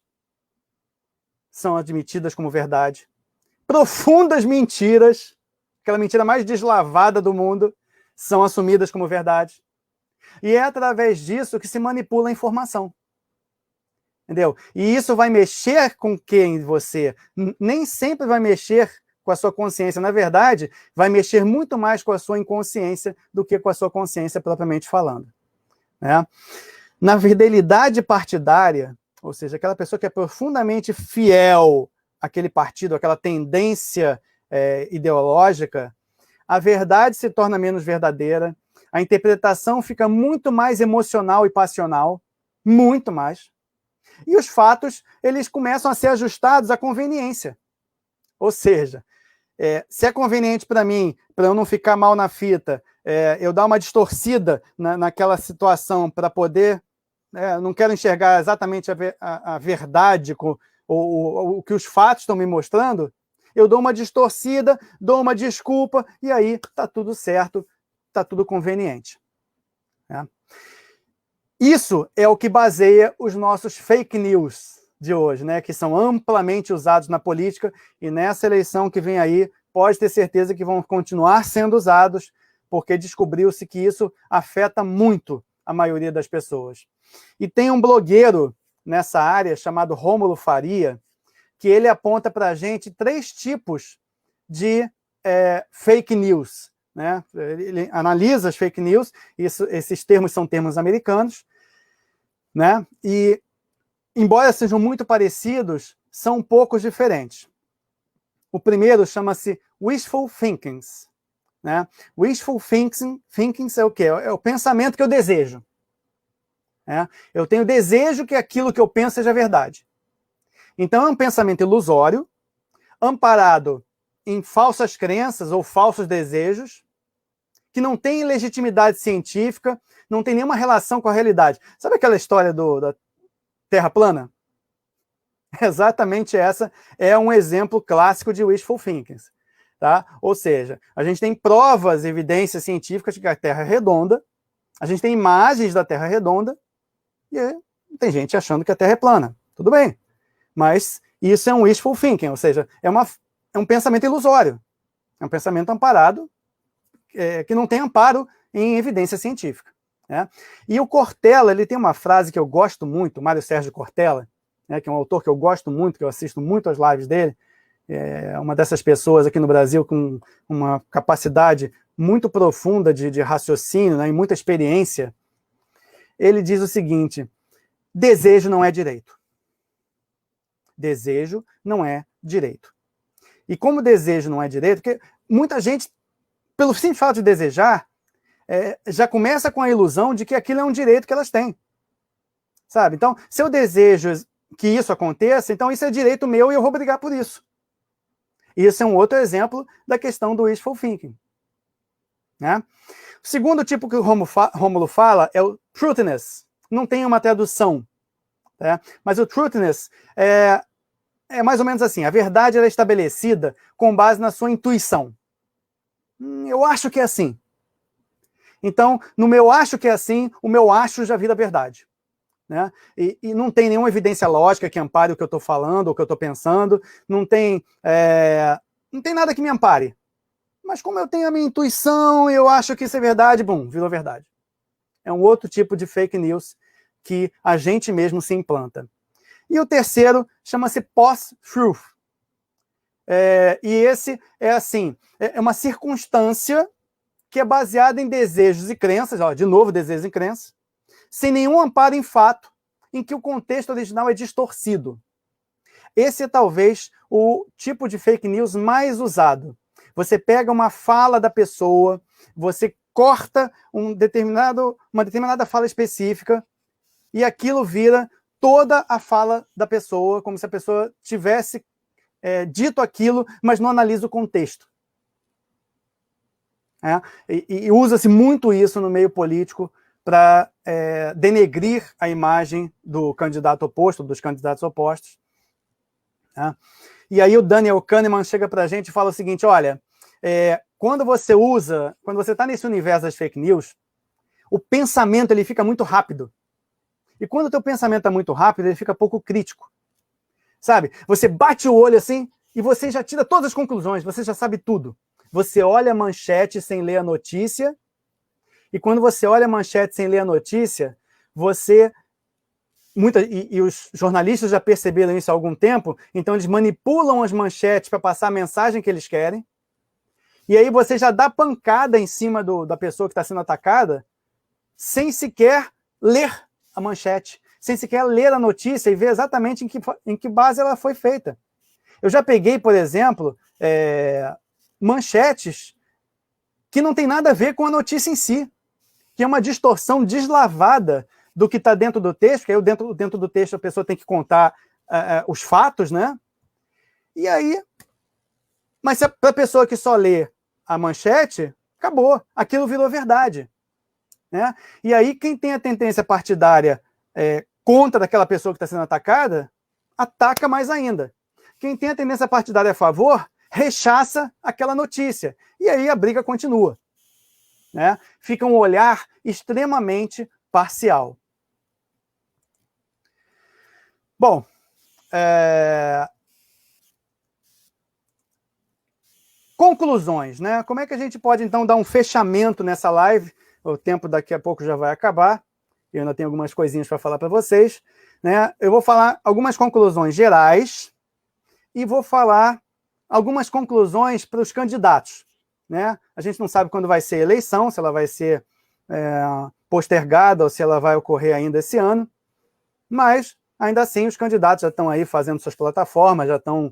são admitidas como verdade. Profundas mentiras, aquela mentira mais deslavada do mundo, são assumidas como verdade. E é através disso que se manipula a informação. Entendeu? E isso vai mexer com quem você nem sempre vai mexer com a sua consciência. Na verdade, vai mexer muito mais com a sua inconsciência do que com a sua consciência propriamente falando. Né? Na fidelidade partidária, ou seja, aquela pessoa que é profundamente fiel àquele partido, àquela tendência ideológica, a verdade se torna menos verdadeira, a interpretação fica muito mais emocional e passional, muito mais. E os fatos, eles começam a ser ajustados à conveniência. Ou seja, se é conveniente para mim, para eu não ficar mal na fita, eu dar uma distorcida naquela situação para poder... não quero enxergar exatamente a verdade, o que os fatos estão me mostrando, eu dou uma distorcida, dou uma desculpa, e aí está tudo certo, está tudo conveniente. Né? Isso é o que baseia os nossos fake news de hoje, né, que são amplamente usados na política, e nessa eleição que vem aí, pode ter certeza que vão continuar sendo usados, porque descobriu-se que isso afeta muito a maioria das pessoas. E tem um blogueiro nessa área, chamado Rômulo Faria, que ele aponta para a gente 3 tipos de fake news. Né? Ele analisa as fake news, esses termos são termos americanos, né? E, embora sejam muito parecidos, são um pouco diferentes. O primeiro chama-se wishful thinking. Né? Wishful thinking é o quê? É o pensamento que eu desejo. Né? Eu tenho desejo que aquilo que eu penso seja verdade. Então é um pensamento ilusório, amparado em falsas crenças ou falsos desejos, que não tem legitimidade científica, não tem nenhuma relação com a realidade. Sabe aquela história da Terra plana? Exatamente essa é um exemplo clássico de wishful thinking. Tá? Ou seja, a gente tem provas, evidências científicas de que a Terra é redonda, a gente tem imagens da Terra redonda, e tem gente achando que a Terra é plana. Tudo bem. Mas isso é um wishful thinking, ou seja, é um pensamento ilusório. É um pensamento amparado, que não tem amparo em evidência científica. Né? E o Cortella, ele tem uma frase que eu gosto muito, Mário Sérgio Cortella, né, que é um autor que eu gosto muito, que eu assisto muito às lives dele, é uma dessas pessoas aqui no Brasil com uma capacidade muito profunda de raciocínio, né, e muita experiência. ele diz o seguinte: desejo não é direito. Desejo não é direito. E como desejo não é direito, porque muita gente, pelo simples fato de desejar, já começa com a ilusão de que aquilo é um direito que elas têm. Sabe? Então, se eu desejo que isso aconteça, então isso é direito meu e eu vou brigar por isso. Isso é um outro exemplo da questão do wishful thinking. Né? O segundo tipo que o Rômulo fala é o truthiness. Não tem uma tradução. Tá? Mas o truthiness é mais ou menos assim: a verdade é estabelecida com base na sua intuição. Eu acho que é assim. Então, no meu acho que é assim, o meu acho já vira verdade. Né? E não tem nenhuma evidência lógica que ampare o que eu estou falando, o que eu estou pensando, não tem nada que me ampare. Mas como eu tenho a minha intuição, eu acho que isso é verdade, bum, virou verdade. É um outro tipo de fake news que a gente mesmo se implanta. E o terceiro chama-se post-truth. E esse é assim, é uma circunstância que é baseada em desejos e crenças, de novo, desejos e crenças, sem nenhum amparo em fato, em que o contexto original é distorcido. Esse é talvez o tipo de fake news mais usado. Você pega uma fala da pessoa, você corta uma determinada fala específica, e aquilo vira toda a fala da pessoa, como se a pessoa tivesse dito aquilo, mas não analisa o contexto. E usa-se muito isso no meio político para denegrir a imagem do candidato oposto, dos candidatos opostos. E aí o Daniel Kahneman chega para a gente e fala o seguinte: olha, quando você está nesse universo das fake news, o pensamento ele fica muito rápido. E quando o teu pensamento está muito rápido, ele fica pouco crítico. Sabe? Você bate o olho assim e você já tira todas as conclusões, você já sabe tudo. Você olha a manchete sem ler a notícia, e quando você olha a manchete sem ler a notícia, e os jornalistas já perceberam isso há algum tempo, então eles manipulam as manchetes para passar a mensagem que eles querem, e aí você já dá pancada em cima da pessoa que está sendo atacada, sem sequer ler a manchete, sem sequer ler a notícia e ver exatamente em que base ela foi feita. Eu já peguei, por exemplo, manchetes que não tem nada a ver com a notícia em si, que é uma distorção deslavada do que está dentro do texto, que aí dentro do texto a pessoa tem que contar os fatos, né? E aí, mas para a pessoa que só lê a manchete, acabou, aquilo virou verdade. Né? E aí quem tem a tendência partidária contra daquela pessoa que está sendo atacada, ataca mais ainda. Quem tem a tendência partidária a favor, rechaça aquela notícia. E aí a briga continua. Né? Fica um olhar extremamente parcial. Bom, conclusões, né? Como é que a gente pode, então, dar um fechamento nessa live? O tempo daqui a pouco já vai acabar. Eu ainda tenho algumas coisinhas para falar para vocês. Né? Eu vou falar algumas conclusões gerais e vou falar algumas conclusões para os candidatos. Né? A gente não sabe quando vai ser a eleição, se ela vai ser postergada ou se ela vai ocorrer ainda esse ano, mas, ainda assim, os candidatos já estão aí fazendo suas plataformas, já estão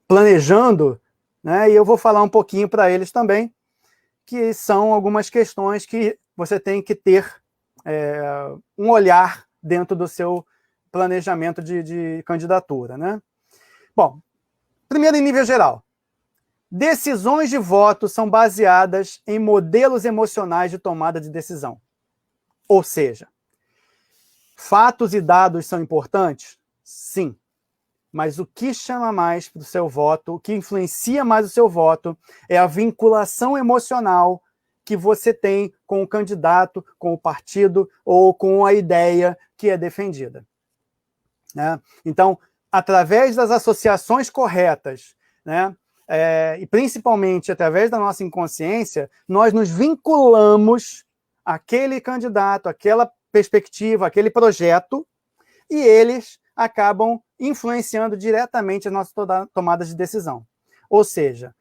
planejando, né? E eu vou falar um pouquinho para eles também, que são algumas questões que você tem que ter um olhar dentro do seu planejamento de candidatura. Né? Bom, primeiro em nível geral. Decisões de voto são baseadas em modelos emocionais de tomada de decisão. Ou seja, fatos e dados são importantes? Sim. Mas o que chama mais para o seu voto, o que influencia mais o seu voto, é a vinculação emocional que você tem com o candidato, com o partido ou com a ideia que é defendida. Né? Então, através das associações corretas, né, e principalmente através da nossa inconsciência, nós nos vinculamos àquele candidato, àquela perspectiva, àquele projeto, e eles acabam influenciando diretamente as nossas tomadas de decisão. Ou seja,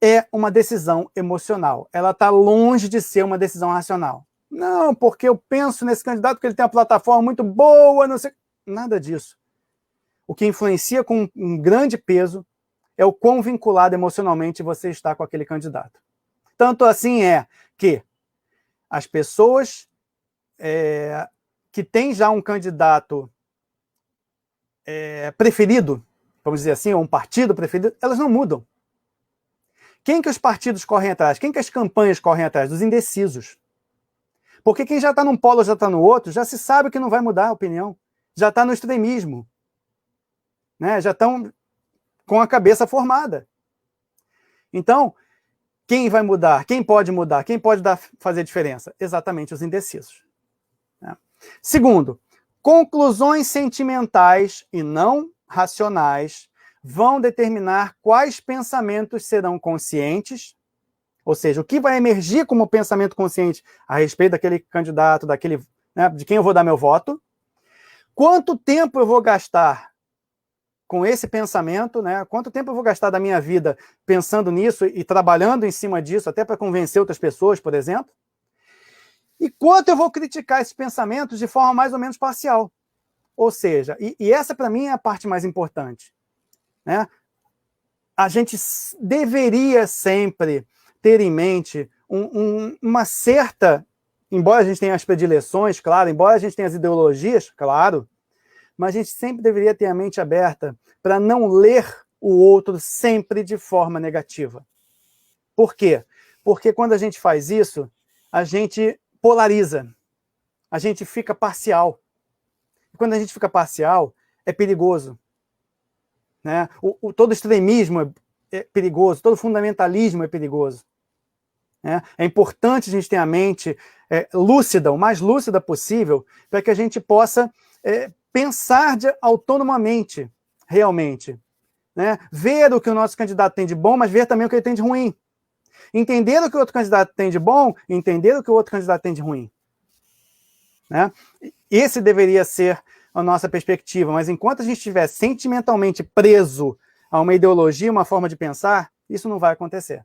é uma decisão emocional. Ela está longe de ser uma decisão racional. Não, porque eu penso nesse candidato porque ele tem uma plataforma muito boa, não sei. Nada disso. O que influencia com um grande peso é o quão vinculado emocionalmente você está com aquele candidato. Tanto assim é que as pessoas que têm já um candidato preferido, vamos dizer assim, ou um partido preferido, elas não mudam. Quem que os partidos correm atrás? Quem que as campanhas correm atrás? Dos indecisos. Porque quem já está num polo, já está no outro, já se sabe que não vai mudar a opinião. Já está no extremismo. Né? Já estão com a cabeça formada. Então, quem vai mudar? Quem pode mudar? Quem pode fazer diferença? Exatamente os indecisos. Né? Segundo, conclusões sentimentais e não racionais vão determinar quais pensamentos serão conscientes, ou seja, o que vai emergir como pensamento consciente a respeito daquele candidato, né, de quem eu vou dar meu voto, quanto tempo eu vou gastar com esse pensamento, né? Quanto tempo eu vou gastar da minha vida pensando nisso e trabalhando em cima disso, até para convencer outras pessoas, por exemplo, e quanto eu vou criticar esses pensamentos de forma mais ou menos parcial. Ou seja, e essa para mim é a parte mais importante. Né? A gente deveria sempre ter em mente uma certa, embora a gente tenha as predileções, claro, embora a gente tenha as ideologias, claro, mas a gente sempre deveria ter a mente aberta para não ler o outro sempre de forma negativa. Por quê? Porque quando a gente faz isso, a gente polariza, a gente fica parcial. E quando a gente fica parcial, é perigoso. Né? Todo extremismo é perigoso, todo fundamentalismo é perigoso. Né? É importante a gente ter a mente lúcida, o mais lúcida possível, para que a gente possa pensar autonomamente, realmente. Né? Ver o que o nosso candidato tem de bom, mas ver também o que ele tem de ruim. Entender o que o outro candidato tem de bom, entender o que o outro candidato tem de ruim. Né? Esse deveria ser a nossa perspectiva, mas enquanto a gente estiver sentimentalmente preso a uma ideologia, uma forma de pensar, isso não vai acontecer.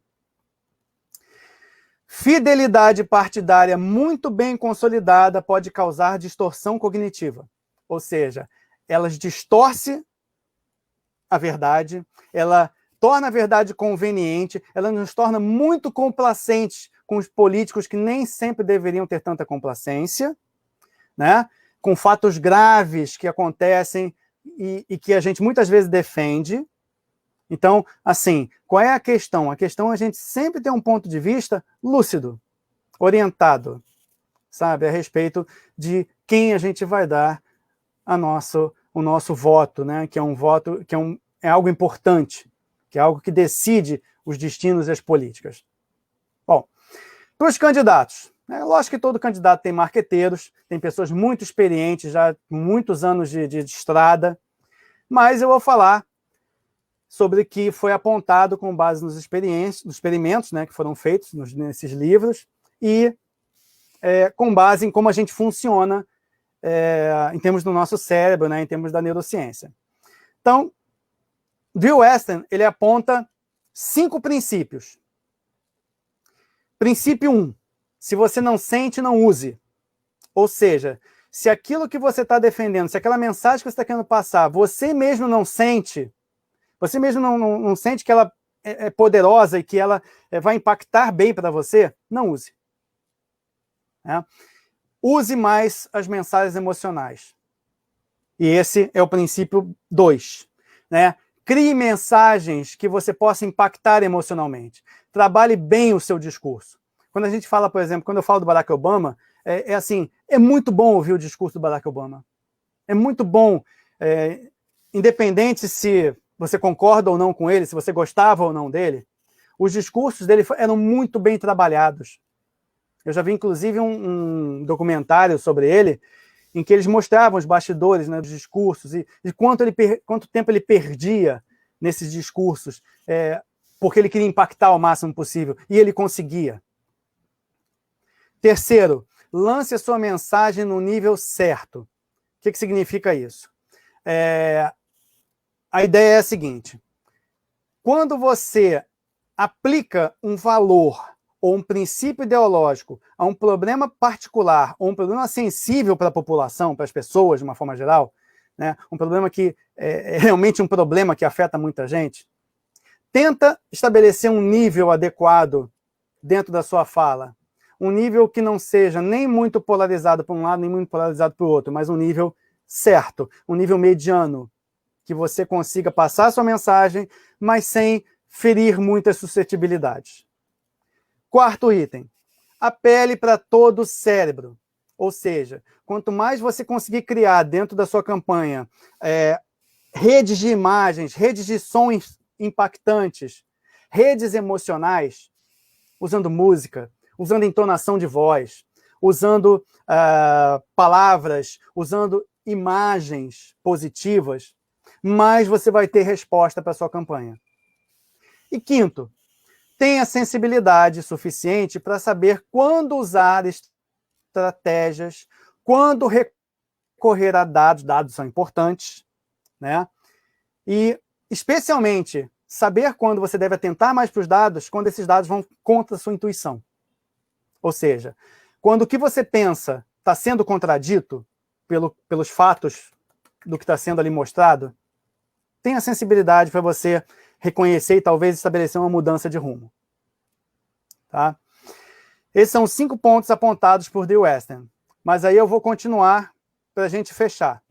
Fidelidade partidária muito bem consolidada pode causar distorção cognitiva. Ou seja, ela distorce a verdade, ela torna a verdade conveniente, ela nos torna muito complacentes com os políticos que nem sempre deveriam ter tanta complacência, né? Com fatos graves que acontecem e que a gente muitas vezes defende. Então, assim, qual é a questão? A questão é a gente sempre ter um ponto de vista lúcido, orientado, sabe, a respeito de quem a gente vai dar o nosso voto, né? Que é um voto, que é algo importante, que é algo que decide os destinos e as políticas. Bom, para os candidatos, lógico que todo candidato tem marqueteiros, tem pessoas muito experientes, já muitos anos de estrada, mas eu vou falar sobre o que foi apontado com base nos experimentos, né, que foram feitos nesses livros, e com base em como a gente funciona em termos do nosso cérebro, né, em termos da neurociência. Então, Drew Westen, ele aponta 5 princípios. Princípio 1, se você não sente, não use. Ou seja, se aquilo que você está defendendo, se aquela mensagem que você está querendo passar, você mesmo não sente, você mesmo não sente que ela é poderosa e que ela vai impactar bem para você, não use. Use mais as mensagens emocionais. E esse é o princípio 2. Né? Crie mensagens que você possa impactar emocionalmente. Trabalhe bem o seu discurso. Quando a gente fala, por exemplo, quando eu falo do Barack Obama, assim, é muito bom ouvir o discurso do Barack Obama. É muito bom, independente se você concorda ou não com ele, se você gostava ou não dele, os discursos dele eram muito bem trabalhados. Eu já vi, inclusive, um documentário sobre ele, em que eles mostravam os bastidores, né, dos discursos e quanto tempo ele perdia nesses discursos, porque ele queria impactar o máximo possível, e ele conseguia. Terceiro, lance a sua mensagem no nível certo. O que significa isso? A ideia é a seguinte: quando você aplica um valor ou um princípio ideológico a um problema particular, ou um problema sensível para a população, para as pessoas, de uma forma geral, né? Um problema que é realmente um problema que afeta muita gente, tenta estabelecer um nível adequado dentro da sua fala. Um nível que não seja nem muito polarizado para um lado, nem muito polarizado para o outro, mas um nível certo, um nível mediano, que você consiga passar a sua mensagem, mas sem ferir muitas suscetibilidades. Quarto item, apele para todo o cérebro. Ou seja, quanto mais você conseguir criar dentro da sua campanha redes de imagens, redes de sons impactantes, redes emocionais, usando música, usando entonação de voz, usando palavras, usando imagens positivas, mais você vai ter resposta para a sua campanha. E quinto, tenha sensibilidade suficiente para saber quando usar estratégias, quando recorrer a dados, dados são importantes, né? E, especialmente, saber quando você deve atentar mais para os dados, quando esses dados vão contra a sua intuição. Ou seja, quando o que você pensa está sendo contradito pelos fatos do que está sendo ali mostrado, tenha sensibilidade para você reconhecer e talvez estabelecer uma mudança de rumo. Tá? Esses são 5 pontos apontados por Dale Weston. Mas aí eu vou continuar para a gente fechar.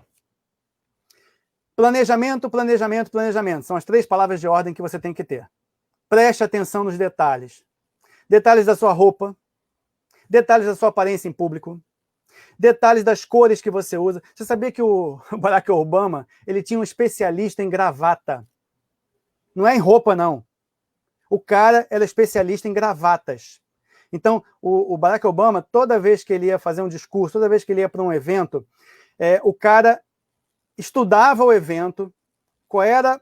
Planejamento, planejamento, planejamento. São as 3 palavras de ordem que você tem que ter. Preste atenção nos detalhes. Detalhes da sua roupa, detalhes da sua aparência em público, detalhes das cores que você usa. Você sabia que o Barack Obama, ele tinha um especialista em gravata? Não é em roupa, não. O cara era especialista em gravatas. Então, o Barack Obama, toda vez que ele ia fazer um discurso, toda vez que ele ia para um evento, o cara estudava o evento, qual era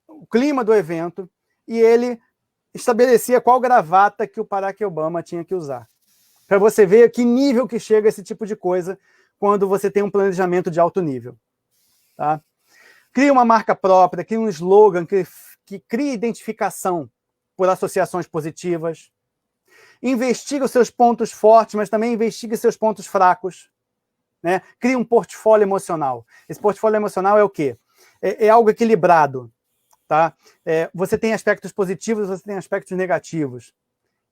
o clima do evento, e ele estabelecia qual gravata que o Barack Obama tinha que usar. Para você ver que nível que chega esse tipo de coisa quando você tem um planejamento de alto nível. Tá? Crie uma marca própria, crie um slogan que crie identificação por associações positivas. Investigue os seus pontos fortes, mas também investigue os seus pontos fracos. Né? Crie um portfólio emocional. Esse portfólio emocional é o quê? É algo equilibrado. Tá? Você tem aspectos positivos, você tem aspectos negativos.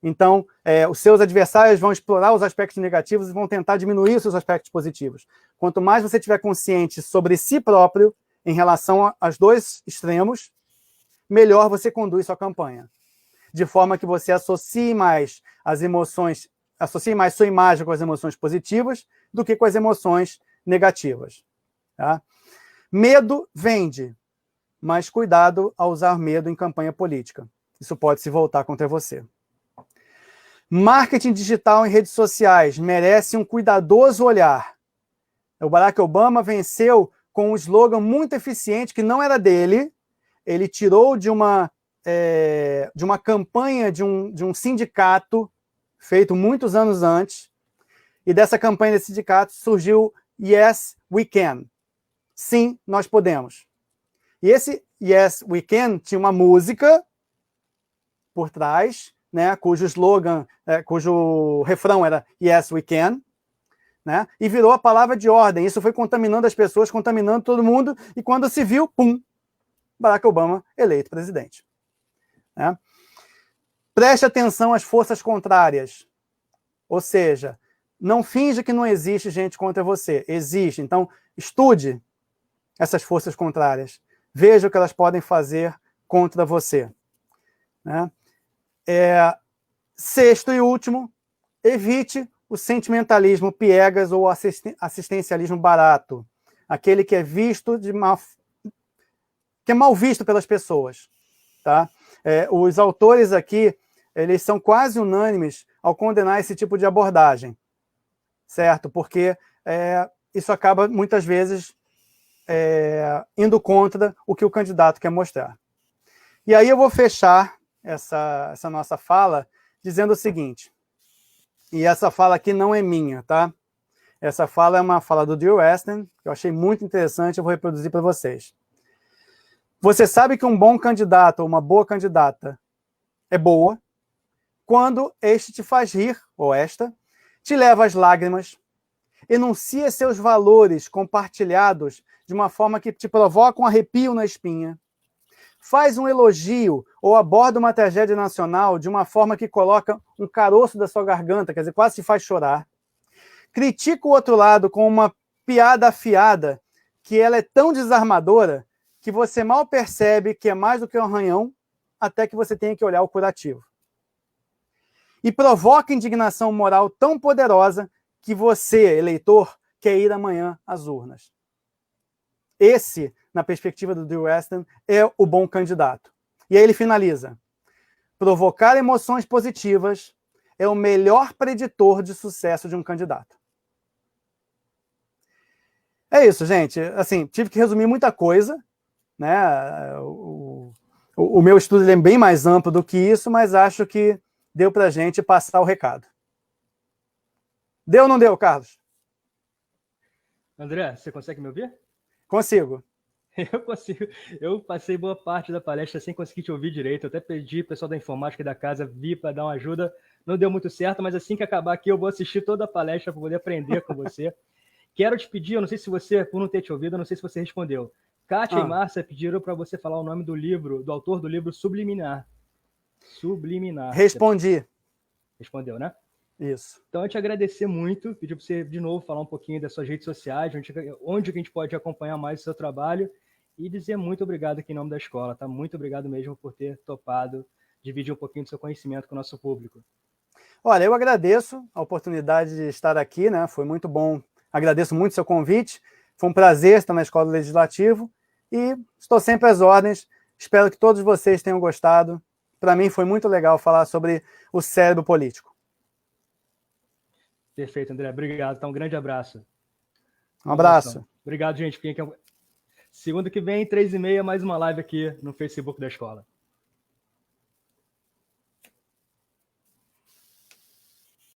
Então, os seus adversários vão explorar os aspectos negativos e vão tentar diminuir os seus aspectos positivos. Quanto mais você estiver consciente sobre si próprio, em relação aos 2 extremos, melhor você conduz sua campanha. De forma que você associe mais as emoções, associe mais sua imagem com as emoções positivas do que com as emoções negativas. Tá? Medo vende, mas cuidado ao usar medo em campanha política. Isso pode se voltar contra você. Marketing digital em redes sociais merece um cuidadoso olhar. O Barack Obama venceu com um slogan muito eficiente que não era dele. Ele tirou de uma campanha de um sindicato feito muitos anos antes, e dessa campanha desse sindicato surgiu Yes, We Can. Sim, nós podemos. E esse Yes, We Can tinha uma música por trás, né, cujo refrão era Yes, We Can, né, e virou a palavra de ordem. Isso foi contaminando as pessoas, contaminando todo mundo, e quando se viu, pum, Barack Obama eleito presidente. Né? Preste atenção às forças contrárias. Ou seja, não finja que não existe gente contra você. Existe. Então, estude essas forças contrárias. Veja o que elas podem fazer contra você. Né? Sexto e último, evite o sentimentalismo piegas ou assistencialismo barato. Aquele que é visto que é mal visto pelas pessoas. Tá? Os autores aqui, eles são quase unânimes ao condenar esse tipo de abordagem, certo? Porque isso acaba, muitas vezes, indo contra o que o candidato quer mostrar. E aí eu vou fechar essa nossa fala dizendo o seguinte, e essa fala aqui não é minha, tá? Essa fala é uma fala do Dale Weston, que eu achei muito interessante, eu vou reproduzir para vocês. Você sabe que um bom candidato ou uma boa candidata é boa quando este te faz rir, ou esta, te leva às lágrimas, enuncia seus valores compartilhados de uma forma que te provoca um arrepio na espinha, faz um elogio ou aborda uma tragédia nacional de uma forma que coloca um caroço da sua garganta, quer dizer, quase te faz chorar, critica o outro lado com uma piada afiada, que ela é tão desarmadora que você mal percebe que é mais do que um arranhão, até que você tenha que olhar o curativo. E provoca indignação moral tão poderosa que você, eleitor, quer ir amanhã às urnas. Esse, na perspectiva do Drew Westen, é o bom candidato. E aí ele finaliza. Provocar emoções positivas é o melhor preditor de sucesso de um candidato. É isso, gente. Assim, tive que resumir muita coisa, né? O meu estudo é bem mais amplo do que isso, mas acho que deu para a gente passar o recado. Deu ou não deu, Carlos? André, você consegue me ouvir? Consigo. Eu consigo. Eu passei boa parte da palestra sem conseguir te ouvir direito. Eu até pedi o pessoal da informática da casa vir para dar uma ajuda. Não deu muito certo, mas assim que acabar aqui, eu vou assistir toda a palestra para poder aprender com você. Quero te pedir, eu não sei se você, por não ter te ouvido, eu não sei se você respondeu. Kátia e Márcia pediram para você falar o nome do livro, do autor do livro Subliminar. Subliminar. Respondi. Respondeu, né? Isso. Então, eu te agradecer muito, pedir para você, de novo, falar um pouquinho das suas redes sociais, onde que a gente pode acompanhar mais o seu trabalho e dizer muito obrigado aqui em nome da escola, tá? Muito obrigado mesmo por ter topado dividir um pouquinho do seu conhecimento com o nosso público. Olha, eu agradeço a oportunidade de estar aqui, né? Foi muito bom. Agradeço muito o seu convite. Foi um prazer estar na Escola do Legislativo e estou sempre às ordens. Espero que todos vocês tenham gostado. Para mim foi muito legal falar sobre o cérebro político. Perfeito, André. Obrigado. Então, um grande abraço. Um abraço. Obrigado, gente. Segunda que vem, 3h30, mais uma live aqui no Facebook da escola.